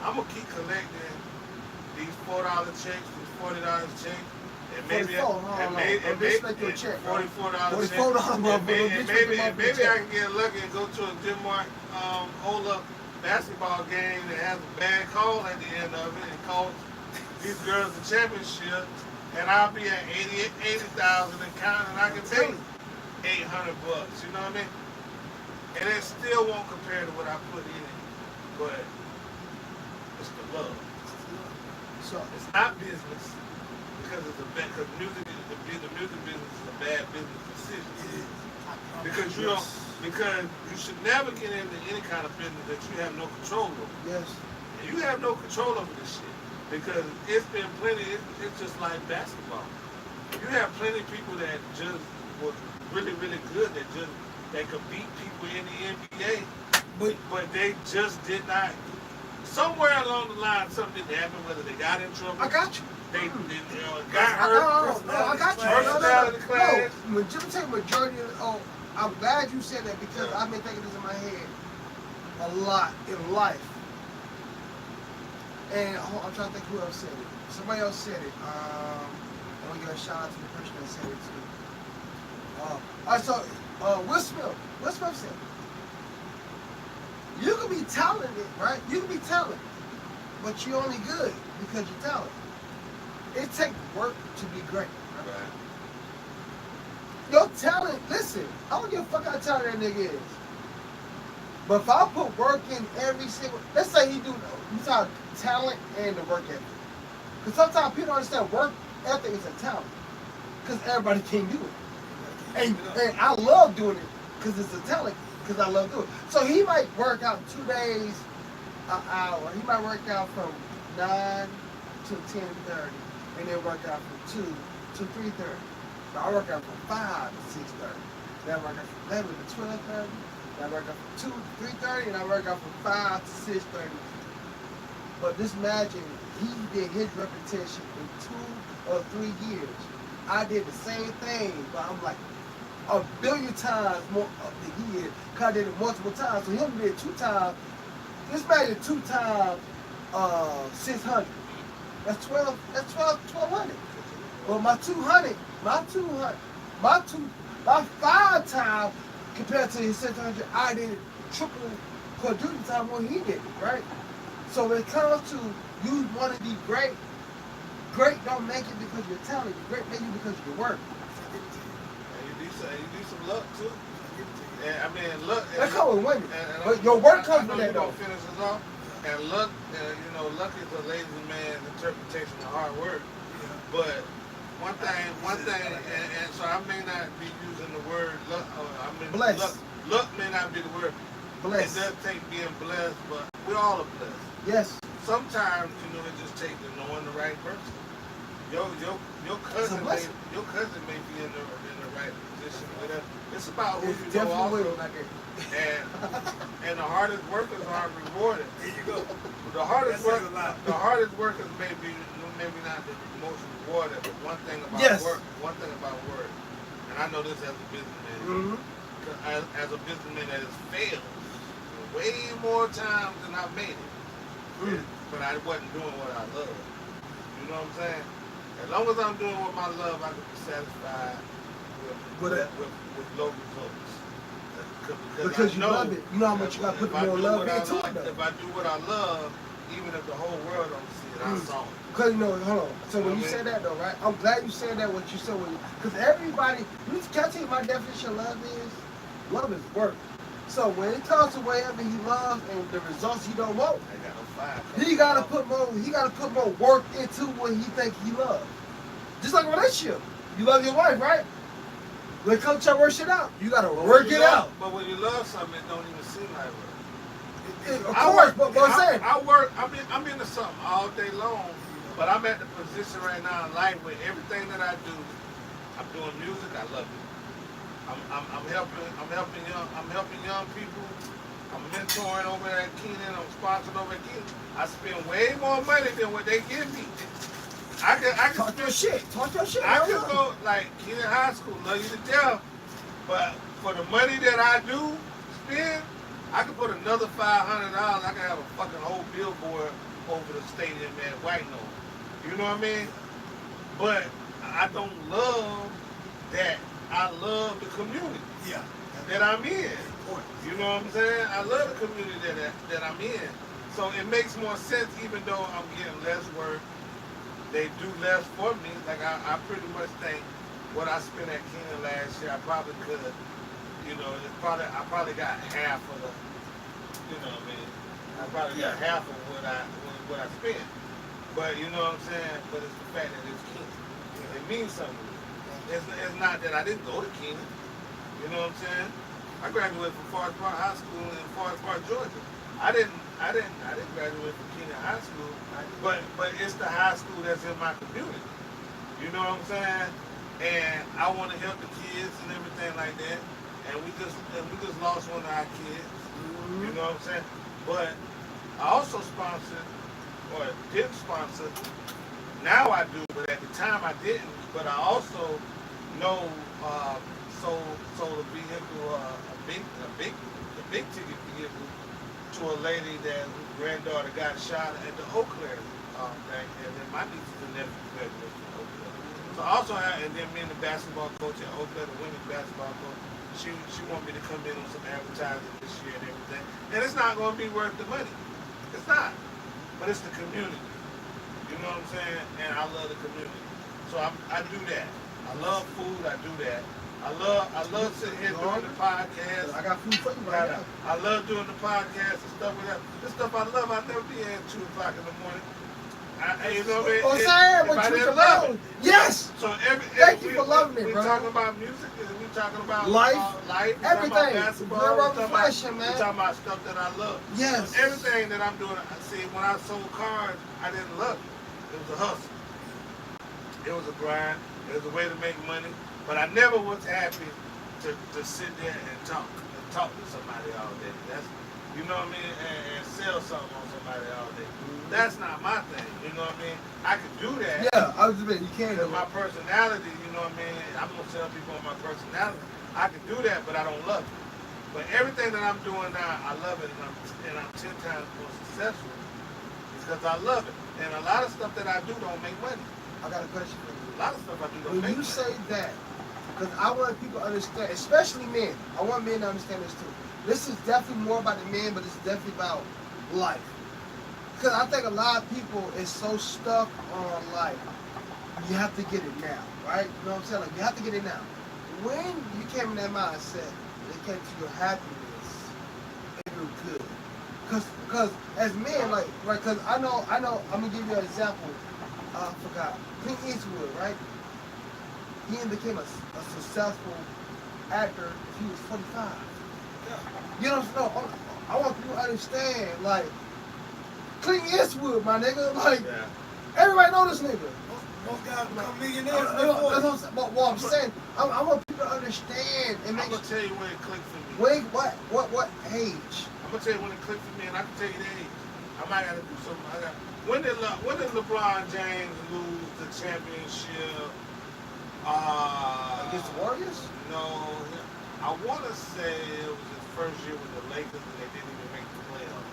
Speaker 1: I'm gonna keep collecting these $4 checks, these $40 checks. And maybe
Speaker 3: your check,
Speaker 1: $44 check. And maybe I can get lucky and go to a Denmark hold up basketball game that has a bad call at the end of it and cost these girls the championship, and I'll be at 80,000 and counting, and I can make $800. You know what I mean? And it still won't compare to what I put in it, but love.
Speaker 3: So
Speaker 1: It's not business because it's a bad. Because the music business is a bad business decision.
Speaker 2: It is.
Speaker 1: Because you don't. Because you should never get into any kind of business that you have no control over.
Speaker 3: yes,
Speaker 1: And you have no control over this shit because it's been plenty. It's just like basketball. You have plenty of people that just was really, really good that could beat people in the NBA, but they just did not. Somewhere along the line, something didn't happen. Whether they got in trouble,
Speaker 3: I got you.
Speaker 1: they got hurt.
Speaker 3: No, I got you.
Speaker 1: Personality clash.
Speaker 3: No, let me tell you, majority of, I'm glad you said that because I've been thinking this in my head a lot in life. And I'm trying to think who else said it. Somebody else said it. I want to give a shout out to the person that said it too. All right, so Will Smith. Will Smith said it. You can be talented, right? You can be talented, but you're only good because you're talented. It takes work to be great.
Speaker 1: Right.
Speaker 3: Your talent, listen, I don't give a fuck how talented that nigga is. But if I put work in every single, let's say you talk talent and the work ethic. Because sometimes people don't understand work ethic is a talent. Because everybody can't do it. And I love doing it because it's a talent, because I love doing it. So he might work out 2 days, an hour. He might work out from 9 to 10:30, and then work out from 2 to 3:30. So I work out from 5 to 6:30. Then I work out from 11 to 12:30. Then I work out from 2 to 3:30, and I work out from 5 to 6:30. But just imagine he did his repetition in 2 or 3 years. I did the same thing, but I'm like a billion times more than he did, because I did it multiple times. So him did 2 times. Just imagine 2 times 600. That's 1,200. Well, my 5 times compared to his 600, I did it triple, quadruple time when he did it, right? So when it comes to you want to be great, great don't make it because you're talented. Great make it because of your work.
Speaker 1: And you need some luck too. And I mean, luck.
Speaker 3: That comes with winning. But your work comes with that though.
Speaker 1: Finish us off. And luck, luck is a lazy man's interpretation of hard work. But one thing, and so I may not be using the word luck.
Speaker 3: Blessed.
Speaker 1: Luck may not be the word.
Speaker 3: Blessed.
Speaker 1: It does take being blessed, but we all are blessed.
Speaker 3: Yes.
Speaker 1: Sometimes, it just takes knowing the right person. Your cousin may be in the right position. But it's about who you know also. And the hardest workers aren't rewarded.
Speaker 2: There you go.
Speaker 1: The hardest workers may be maybe not the most rewarded, but one thing about work, and I know this as a businessman, as a businessman that has failed way more times than I've made it, but I wasn't doing what I love. You know what I'm saying? As long as I'm doing what I love, I can be satisfied with low results.
Speaker 3: Because you love it. You know how much you got to put more love into it, though.
Speaker 1: If I do what I love, even if the whole world don't see it, I saw it.
Speaker 3: Because, hold on. So when you said that, though, right? I'm glad you said that, what you said. Because everybody, can I tell you my definition of love is? Love is work. So when it comes to whatever he loves and the results he don't want, he gotta put more work into what he think he loves. Just like a relationship. You love your wife, right? When it comes to work shit out, you gotta work it out.
Speaker 1: But when you love something, it don't even seem like work.
Speaker 3: Of course, but I'm saying
Speaker 1: I work. I'm into something all day long, but I'm at the position right now in life where everything that I do, I'm doing music. I love it. I'm helping young people. I'm mentoring over at Keenan. I'm sponsoring over at Keenan. I spend way more money than what they give me. I can
Speaker 3: talk your shit.
Speaker 1: I could go like Keenan High School, love you to death. But for the money that I do spend, I could put another $500. I can have a fucking whole billboard over the stadium at White Nose. You know what I mean? But I don't love that. I love the community that I'm in. You know what I'm saying? I love the community that I'm in. So it makes more sense, even though I'm getting less work. They do less for me. Like I pretty much think what I spent at Keenan last year, I probably could. I probably got half of the. You know what I mean? I probably got half of what what I spend. But you know what I'm saying? But it's the fact that it's Keenan. It means something to me. It's not that I didn't go to Keenan. You know what I'm saying? I graduated from Forest Park High School in Forest Park, Georgia. I didn't graduate from Keenan High School, but it's the high school that's in my community. You know what I'm saying? And I want to help the kids and everything like that. And we just lost one of our kids. You know what I'm saying? But I also sponsored, or didn't sponsor. Now I do, but at the time I didn't. But I also know sold a vehicle, a big ticket vehicle to a lady that whose granddaughter got shot at the Eau Claire thing, and then my nieces and nephews graduated from Eau Claire. So I also have, and then me and the basketball coach at Eau Claire, the women's basketball coach, she wanted me to come in on some advertising this year and everything. And it's not going to be worth the money. It's not. But it's the community. You know what I'm saying? And I love the community. So I do that. I love food. I do that. I love sitting here doing the podcast.
Speaker 3: I got food for you right now.
Speaker 1: I love doing the podcast and stuff like that. This stuff I love. I'll never be here at 2 o'clock in the morning. You know what I mean?
Speaker 3: Oh, sir,
Speaker 1: if I
Speaker 3: you
Speaker 1: didn't love it.
Speaker 3: Yes.
Speaker 1: So
Speaker 3: Thank you for loving it, bro.
Speaker 1: We talking about music. We talking about
Speaker 3: life.
Speaker 1: Life.
Speaker 3: Everything.
Speaker 1: Talking about basketball.
Speaker 3: We're
Speaker 1: We talking
Speaker 3: refreshing, man.
Speaker 1: We talking about stuff that I love.
Speaker 3: Yes.
Speaker 1: So everything that I'm doing. See, when I sold cars, I didn't love it. It was a hustle. It was a grind. It was a way to make money. But I never was happy to sit there and talk to somebody all day. That's, you know what I mean, and sell something on somebody all day. That's not my thing. You know what I mean? I could do that.
Speaker 3: Yeah, I was just saying, you can't.
Speaker 1: Because my personality, you know what I mean? I'm gonna tell people on my personality. I can do that, but I don't love it. But everything that I'm doing now, I love it, and I'm 10 times more successful because I love it. And a lot of stuff that I do don't make money.
Speaker 3: I got a question for you.
Speaker 1: A lot of stuff I do don't
Speaker 3: When
Speaker 1: make
Speaker 3: you
Speaker 1: money.
Speaker 3: say that, because I want people to understand, especially men. I want men to understand this too. This is definitely more about the men, but it's definitely about life. Because I think a lot of people is so stuck on life. You have to get it now, right? You know what I'm saying? Like, you have to get it now. When you came in that mindset, it came to your happiness, and you're good. Because as men, like, right? Because I know. I'm gonna give you an example. I forgot. Clint Eastwood, right? He became a successful actor if he was 45. You know what I'm saying? I want people to understand, like, Clint Eastwood, my nigga, like, everybody know this nigga.
Speaker 2: Most guys become millionaires.
Speaker 3: That's what I'm saying. But what I'm saying, I want people to understand and make.
Speaker 1: I'm gonna tell you when it clicked for me.
Speaker 3: What age?
Speaker 1: I'm gonna tell you when it clicked for me, and I can tell you the age. I might gotta do something. When did LeBron James lose the championship?
Speaker 3: Against the Warriors?
Speaker 1: No, I want to say it was his first year with the Lakers, and they didn't even make the playoffs.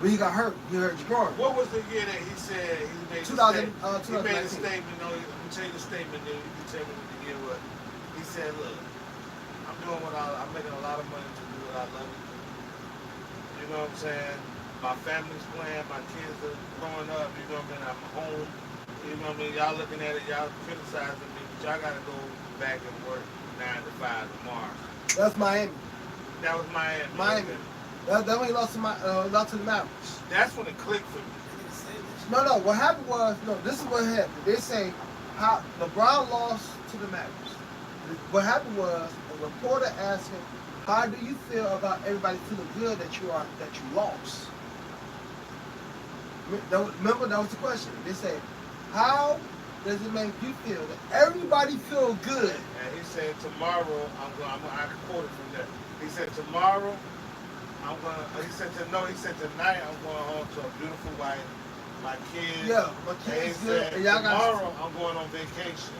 Speaker 3: When he got hurt, he hurt Jamal.
Speaker 1: What was the year that he said he made?
Speaker 3: 2000,
Speaker 1: he made a statement. No, let me tell you the statement. Then you can tell me what the year was. He said, "Look, I'm making a lot of money to do what I love to do. You know what I'm saying? My family's playing, my kids are growing up. You know what I mean? I'm home. You know what I mean? Y'all looking at it, y'all criticizing me, but y'all gotta go back and work 9 to 5 tomorrow."
Speaker 3: That's Miami.
Speaker 1: That was Miami.
Speaker 3: Miami. That when he lost to the Mavericks.
Speaker 1: That's when it clicked for me.
Speaker 3: No. What happened was, this is what happened. They say how LeBron lost to the Mavericks. What happened was a reporter asked him, "How do you feel about everybody feeling good that you lost?" Remember, that was the question. They said, "How does it make you feel that everybody feel good?"
Speaker 1: And he said, "Tomorrow, I can quote it from there. He said, tomorrow, he said, tonight I'm going home to a beautiful wife, my kids."
Speaker 3: Yeah, my kids good.
Speaker 1: And tomorrow I'm going on vacation.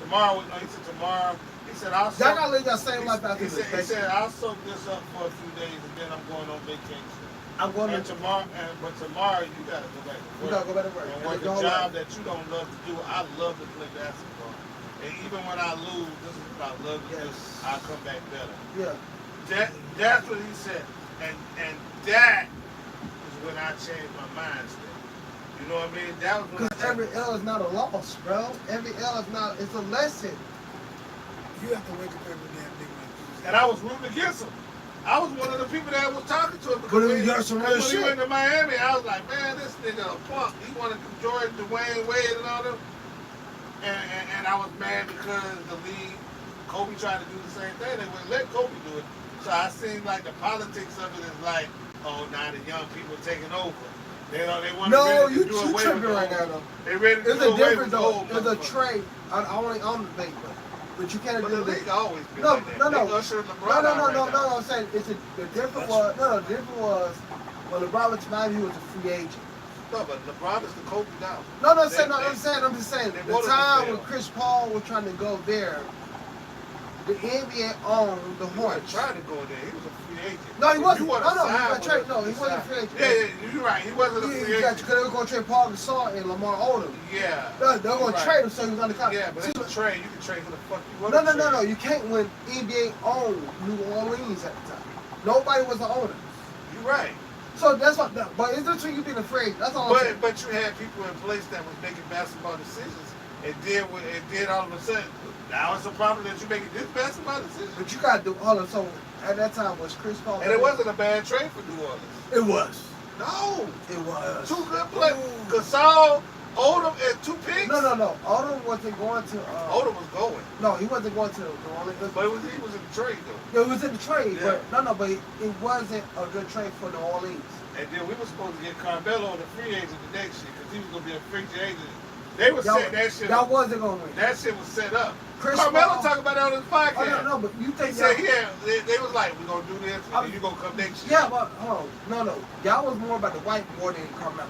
Speaker 1: Tomorrow, he said, tomorrow, he said, y'all
Speaker 3: gotta live that same life after this.
Speaker 1: He said, "I'll soak this up for a few days and then I'm going on vacation." But tomorrow you gotta go back to work.
Speaker 3: You gotta go back to work.
Speaker 1: And work a job that you don't love to do. I love to play basketball. And even when I lose, this is what I love to do. I'll come back better.
Speaker 3: Yeah.
Speaker 1: That's what he said. And that is when I changed my mindset. You know what I mean? That was when
Speaker 3: because every L is not a loss, bro. Every L is not, it's a lesson.
Speaker 2: You have to wake up every damn day.
Speaker 1: And I was rooting against him. I was one of the people that was talking to him
Speaker 3: But
Speaker 1: because
Speaker 3: he got some real
Speaker 1: when he
Speaker 3: shit.
Speaker 1: went to Miami, I was like, man, this nigga a punk. He wanted to join Dwayne Wade and all them. And I was mad because the league, Kobe tried to do the same thing. They wouldn't let Kobe do it. So I seen like the politics of it is like, oh, now the young people taking over. They want
Speaker 3: No,
Speaker 1: to
Speaker 3: you
Speaker 1: do away with
Speaker 3: tripping
Speaker 1: the
Speaker 3: right
Speaker 1: old.
Speaker 3: now though.
Speaker 1: They ready to
Speaker 3: It's
Speaker 1: do
Speaker 3: a
Speaker 1: away
Speaker 3: difference
Speaker 1: with the
Speaker 3: though.
Speaker 1: old.
Speaker 3: It's a
Speaker 1: motherfuckers.
Speaker 3: trade. I only on the debate, but you can't
Speaker 1: But
Speaker 3: do
Speaker 1: the
Speaker 3: this.
Speaker 1: league always been
Speaker 3: No,
Speaker 1: like that.
Speaker 3: no, no.
Speaker 1: They ushering LeBron
Speaker 3: No,
Speaker 1: out right now.
Speaker 3: I'm saying the difference was the difference was when LeBron went to Miami, he was a free agent.
Speaker 1: No, but LeBron is the Kobe now.
Speaker 3: I'm just saying.
Speaker 1: they
Speaker 3: The
Speaker 1: wanted to
Speaker 3: time
Speaker 1: fail.
Speaker 3: when Chris Paul was trying to go there, the NBA owned the
Speaker 1: He wasn't
Speaker 3: Hornets.
Speaker 1: trying to go there. He was a free agent.
Speaker 3: No, he
Speaker 1: If
Speaker 3: wasn't.
Speaker 1: you wanna
Speaker 3: No,
Speaker 1: sign
Speaker 3: he
Speaker 1: with
Speaker 3: trade.
Speaker 1: us,
Speaker 3: No, he
Speaker 1: you
Speaker 3: wasn't a
Speaker 1: sign.
Speaker 3: free agent.
Speaker 1: Yeah, you're right. He wasn't a free
Speaker 3: Yeah,
Speaker 1: agent.
Speaker 3: because they were going to trade Paul Gasol and Lamar Odom.
Speaker 1: Yeah.
Speaker 3: They're going to
Speaker 1: Right.
Speaker 3: trade him so he was on the contract.
Speaker 1: Yeah, but it's a trade. You can trade who the fuck you want.
Speaker 3: No. You can't when NBA owned New Orleans at the time. Nobody was the owner.
Speaker 1: You're right.
Speaker 3: So that's what. But it's between you being afraid. That's all I'm saying.
Speaker 1: But you had people in place that was making basketball decisions and did all of a sudden. Now it's a problem that you're making this basketball decision.
Speaker 3: But you got to do all of. So at that time was Chris Paul.
Speaker 1: And it wasn't a bad trade for New Orleans.
Speaker 3: It was.
Speaker 1: No.
Speaker 3: It was.
Speaker 1: Two good players. Gasol, Odom, and two picks.
Speaker 3: No. Odom wasn't going to.
Speaker 1: Odom was going.
Speaker 3: No, he wasn't going to New Orleans.
Speaker 1: But he was in the trade though.
Speaker 3: Yeah, it was in the trade,
Speaker 1: Yeah.
Speaker 3: but but it wasn't a good trade for New Orleans.
Speaker 1: And then we were supposed to get Carmelo on the free agent the next year because he was going to be a free agent. They were setting that shit
Speaker 3: Y'all
Speaker 1: up.
Speaker 3: wasn't going to win.
Speaker 1: That shit was set up.
Speaker 3: Chris
Speaker 1: Carmelo
Speaker 3: Paul-
Speaker 1: talked about that on his podcast.
Speaker 3: Oh, no, but you
Speaker 1: He
Speaker 3: think
Speaker 1: said
Speaker 3: y'all...
Speaker 1: they was like, we're going to do this and then you're going to come next year.
Speaker 3: Yeah, but hold on. No. Y'all was more about the white more than Carmelo.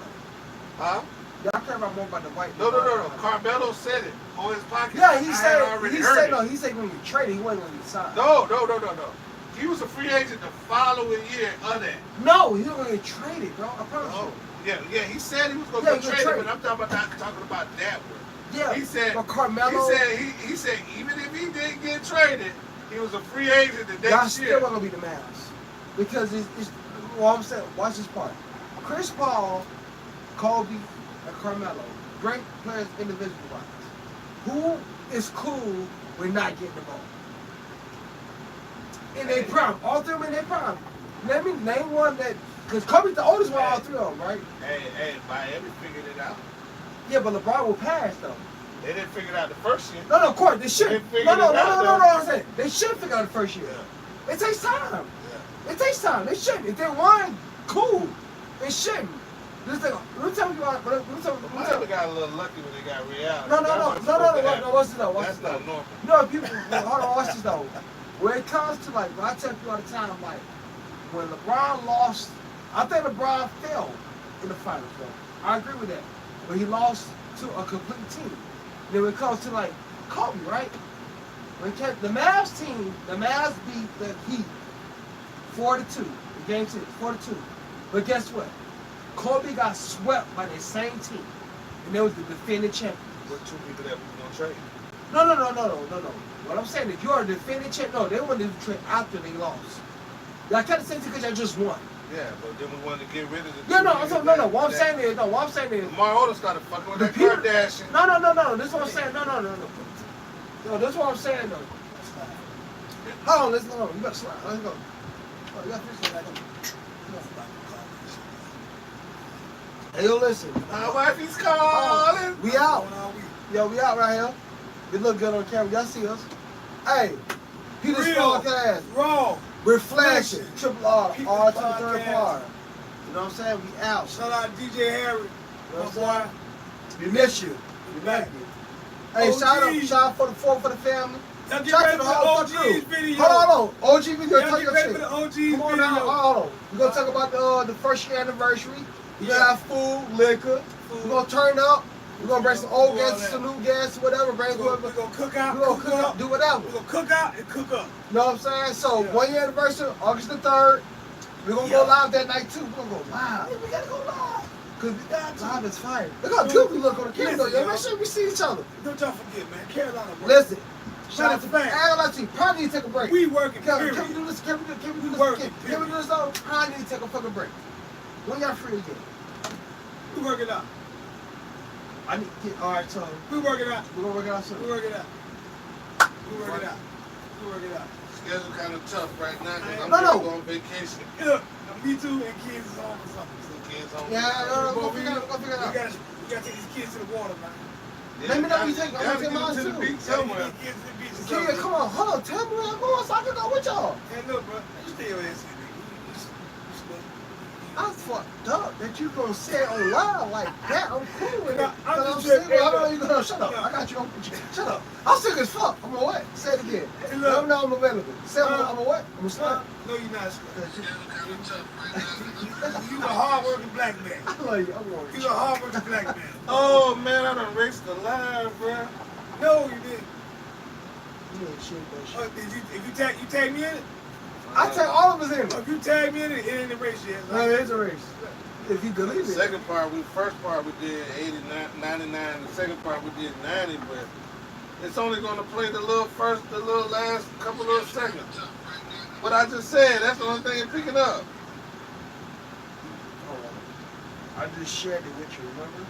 Speaker 1: Huh?
Speaker 3: Y'all care about more about the white.
Speaker 1: No. Carmelo said it on his podcast.
Speaker 3: Yeah, he
Speaker 1: I
Speaker 3: said.
Speaker 1: had already
Speaker 3: He
Speaker 1: heard
Speaker 3: said
Speaker 1: it.
Speaker 3: no. He said when you traded, he wasn't going to sign.
Speaker 1: No. He was a free agent the following year of that.
Speaker 3: No, he was going to get traded, bro. I promise
Speaker 1: Oh,
Speaker 3: you.
Speaker 1: yeah. He said he was going
Speaker 3: Yeah,
Speaker 1: to
Speaker 3: he
Speaker 1: get
Speaker 3: was
Speaker 1: traded,
Speaker 3: traded.
Speaker 1: but I'm talking about that one.
Speaker 3: Yeah.
Speaker 1: He said.
Speaker 3: But Carmelo.
Speaker 1: He said even if he didn't get traded, he was a free agent the
Speaker 3: Y'all
Speaker 1: next
Speaker 3: still
Speaker 1: year.
Speaker 3: not gonna be the Mavs because it's well, I'm saying, watch this part. Chris Paul, Kobe, and Carmelo, great players individual wise. Who is cool with not getting the ball? In their prime, all three of them in their prime. Let me name one that, because Kobe's the oldest one, all three of them, right?
Speaker 1: Hey, Miami figured it out.
Speaker 3: Yeah, but LeBron will pass though.
Speaker 1: They didn't figure it out the first year.
Speaker 3: No, of course they should.
Speaker 1: They
Speaker 3: No,
Speaker 1: figured it out,
Speaker 3: I'm saying they should figure out the first year. It takes time. It takes time. They shouldn't. If they won, cool. They shouldn't. Let me tell you about.
Speaker 1: Miami got a little lucky when they got Real.
Speaker 3: No. Watch this though. Watch
Speaker 1: That's
Speaker 3: this though.
Speaker 1: not normal.
Speaker 3: No, people. Hold on. Watch this though. When it comes to like, I tell people all the time, like when LeBron lost, I think LeBron fell in the finals though. I agree with that. But he lost to a complete team. Then when it comes to like Kobe, right? When it came, the Mavs team, the Mavs beat the Heat 4-2 in Game 6, 4-2. But guess what? Kobe got swept by the same team, and they was the defending champion.
Speaker 1: What two people that we gonna trade?
Speaker 3: No. What I'm saying is you're a defending champion. No, they wanted to trade after they lost. Y'all kind of say because y'all just won.
Speaker 1: Yeah, but then we wanted to get rid of the.
Speaker 3: Yeah, no. What I'm saying is,
Speaker 1: Lamar Odom started fucking with
Speaker 3: The
Speaker 1: that
Speaker 3: people-
Speaker 1: Kardashian.
Speaker 3: No. This is what I'm saying. No. No, this is what I'm saying though. Hold on, let's go. You gotta slide. Let's go. Oh, you gotta fix that. Hey, yo, listen.
Speaker 1: My wife is calling.
Speaker 3: We out. Yo, we out right here. We look good on camera. Y'all see us? Hey, Peter's
Speaker 2: Real.
Speaker 3: podcast.
Speaker 2: Raw.
Speaker 3: Reflection. Triple R.
Speaker 2: Peter's
Speaker 3: R to the third
Speaker 2: podcast.
Speaker 3: part. You know what I'm saying? We out.
Speaker 2: Shout out DJ Harry.
Speaker 3: You know
Speaker 2: My
Speaker 3: what I'm
Speaker 2: boy.
Speaker 3: saying? We miss you.
Speaker 2: We back.
Speaker 3: Hey,
Speaker 2: OG.
Speaker 3: shout out for the family.
Speaker 2: Y'all get
Speaker 3: Shout out
Speaker 2: ready
Speaker 3: to
Speaker 2: for
Speaker 3: the
Speaker 2: the
Speaker 3: whole
Speaker 2: OG's
Speaker 3: crew.
Speaker 2: video.
Speaker 3: Hold on. OG video.
Speaker 2: Y'all
Speaker 3: Tell
Speaker 2: get
Speaker 3: your
Speaker 2: ready
Speaker 3: shit.
Speaker 2: for the OG's
Speaker 3: Come on
Speaker 2: video.
Speaker 3: now. Hold on. We're going to talk about the first year anniversary. We're going to have food, liquor. We're going to turn up. We're going to bring some old guests, some new guests, whatever. Bring
Speaker 2: We're
Speaker 3: whoever.
Speaker 2: gonna cook out.
Speaker 3: We're going to cook up, do whatever.
Speaker 2: We're gonna cook out and cook up.
Speaker 3: You know what I'm saying? So,
Speaker 2: Yeah.
Speaker 3: 1 year anniversary, August the 3rd. We're going to
Speaker 2: Yeah.
Speaker 3: go live that night, too. We're going to go live.
Speaker 2: We gotta go live.
Speaker 3: Because live is fire. Look how good we look on the camera, though.
Speaker 2: Listen,
Speaker 3: Yo, make sure we see each other.
Speaker 2: Don't y'all forget, man. Carolina. Bro.
Speaker 3: Listen. Shout out to
Speaker 2: Matter of fact,
Speaker 3: I ain't gonna lie to you. Probably need to take a break.
Speaker 2: We working.
Speaker 3: Can we
Speaker 2: Period.
Speaker 3: do this? Can we do
Speaker 2: We
Speaker 3: this?
Speaker 2: working,
Speaker 3: Can we do this though? I need to take a fucking break. When y'all free again?
Speaker 2: We working out.
Speaker 3: I need to get, alright, so
Speaker 2: We working out.
Speaker 3: we're gonna work it out soon.
Speaker 2: We working out. We working out. We working out.
Speaker 1: schedule kind of tough right now because I'm
Speaker 3: No, no.
Speaker 1: going on vacation.
Speaker 2: Look, me too, and kids is on for something.
Speaker 1: So kids on.
Speaker 3: Yeah, go
Speaker 2: We
Speaker 3: figure it out.
Speaker 2: gotta take these kids to the water, man.
Speaker 1: Yeah,
Speaker 3: Let me know
Speaker 1: gotta-
Speaker 3: you take- I'm
Speaker 1: gotta
Speaker 3: gonna take
Speaker 1: get
Speaker 3: mine
Speaker 1: to the
Speaker 3: too.
Speaker 1: beach somewhere.
Speaker 2: Kids to the beach or
Speaker 3: Kid,
Speaker 2: something.
Speaker 3: come on, hold on. Tell me where I'm going so I can go with y'all.
Speaker 2: Hey, look, bro, you stay your ass in, nigga.
Speaker 3: I fucked up that you gonna say it on live like that. I'm cool with it.
Speaker 2: No, I'm
Speaker 3: But
Speaker 2: just
Speaker 3: single.
Speaker 2: tripping.
Speaker 3: I don't know you gonna shut up.
Speaker 2: No.
Speaker 3: I got you on. Shut up. I'm sick as fuck. I'm a what? Say it again.
Speaker 2: Hey,
Speaker 3: Let
Speaker 2: look.
Speaker 3: me know I'm available. Say I'm a what? I'm a slut.
Speaker 2: No, you're not slut.
Speaker 1: Schedule kind of tough right now.
Speaker 2: You a hard-working black man.
Speaker 3: I love you. I'm going.
Speaker 2: You a hard-working black man.
Speaker 1: Oh man, I done raced the line, bro.
Speaker 2: No, you didn't.
Speaker 3: You ain't shit, bro.
Speaker 2: If you tag me in it,
Speaker 3: I take all of us in.
Speaker 2: if you tag me in it, it ain't a race yet.
Speaker 3: No, it is a race. If you
Speaker 1: The
Speaker 3: believe it.
Speaker 1: second part, first part we did 89, 99. The second part we did 90, but it's only going to play the little last couple of seconds. What I just said, that's the only thing you're picking up.
Speaker 3: Hold on. I just shared it with you, remember?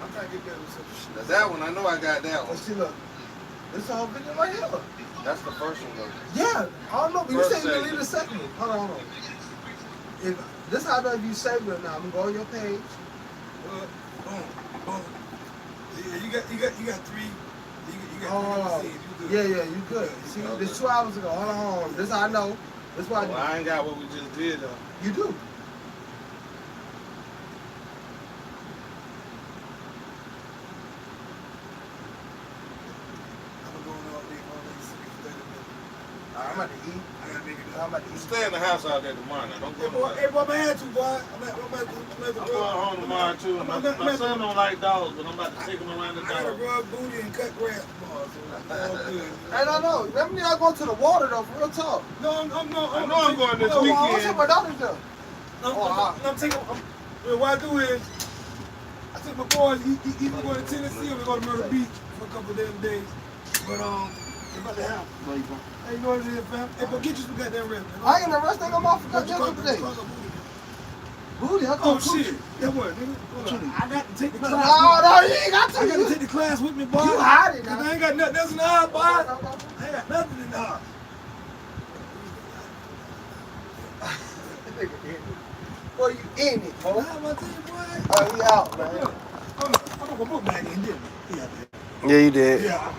Speaker 2: I'm trying to get better with some shit.
Speaker 1: Now that one, I know I got that one.
Speaker 3: Let's see, look. This whole video right here.
Speaker 1: That's the first one though.
Speaker 3: Yeah, I don't know, but you
Speaker 1: First
Speaker 3: said you
Speaker 1: segment.
Speaker 3: deleted the second one. Hold on. If this how I know if you saved it or not. I'm gonna go on your page.
Speaker 2: Boom. Yeah, you got three. You got
Speaker 3: Oh,
Speaker 2: three scenes. You good.
Speaker 3: yeah, you good. See,
Speaker 1: Okay.
Speaker 3: this 2 hours ago. Hold on. This how I know. This why
Speaker 1: Well, I ain't got what we just did though.
Speaker 3: you do.
Speaker 2: I'm going all day, 30 minutes.
Speaker 3: I'm about to eat.
Speaker 2: I gotta make it
Speaker 3: I'm
Speaker 2: up.
Speaker 3: about to
Speaker 1: You
Speaker 3: eat.
Speaker 1: stay in the house all day tomorrow now. Don't go nowhere.
Speaker 2: Hey, boy, my hand too, boy. I'm at the
Speaker 1: I'm going home tomorrow too. My son don't like dogs, but I'm about to take him around the
Speaker 2: I gotta
Speaker 1: dog.
Speaker 2: rub booty and cut grass tomorrow, so that's all good.
Speaker 3: Hey, no. Let me not go to the water though. For real talk.
Speaker 2: No,
Speaker 1: I know I'm going this
Speaker 3: No, I want to
Speaker 1: weekend.
Speaker 3: take my daughters there.
Speaker 2: I'm taking. What I do is, I took my boys. Either going to Tennessee or we go to Myrtle Beach for a couple of them days. But it's about to happen. Hey, you know what it is, fam? Hey, but get you some goddamn rest, man.
Speaker 3: I ain't in the rest. They got my forgot yesterday. Booty, I
Speaker 2: Oh
Speaker 3: call
Speaker 2: shit! Yeah, what, nigga? Hold on. I got to take the class.
Speaker 3: No, you ain't got to.
Speaker 2: I got to take the class with me, boy.
Speaker 3: You hide it,
Speaker 2: 'Cause
Speaker 3: now.
Speaker 2: I ain't got nothing else in the house, boy. I ain't got nothing in the house.
Speaker 3: Boy, you in it,
Speaker 2: Nah,
Speaker 3: bro.
Speaker 2: I'm gonna tell you, boy.
Speaker 3: Oh, you out, man.
Speaker 2: I'm gonna put back in, didn't I? Yeah,
Speaker 3: Yeah, you did.
Speaker 2: yeah.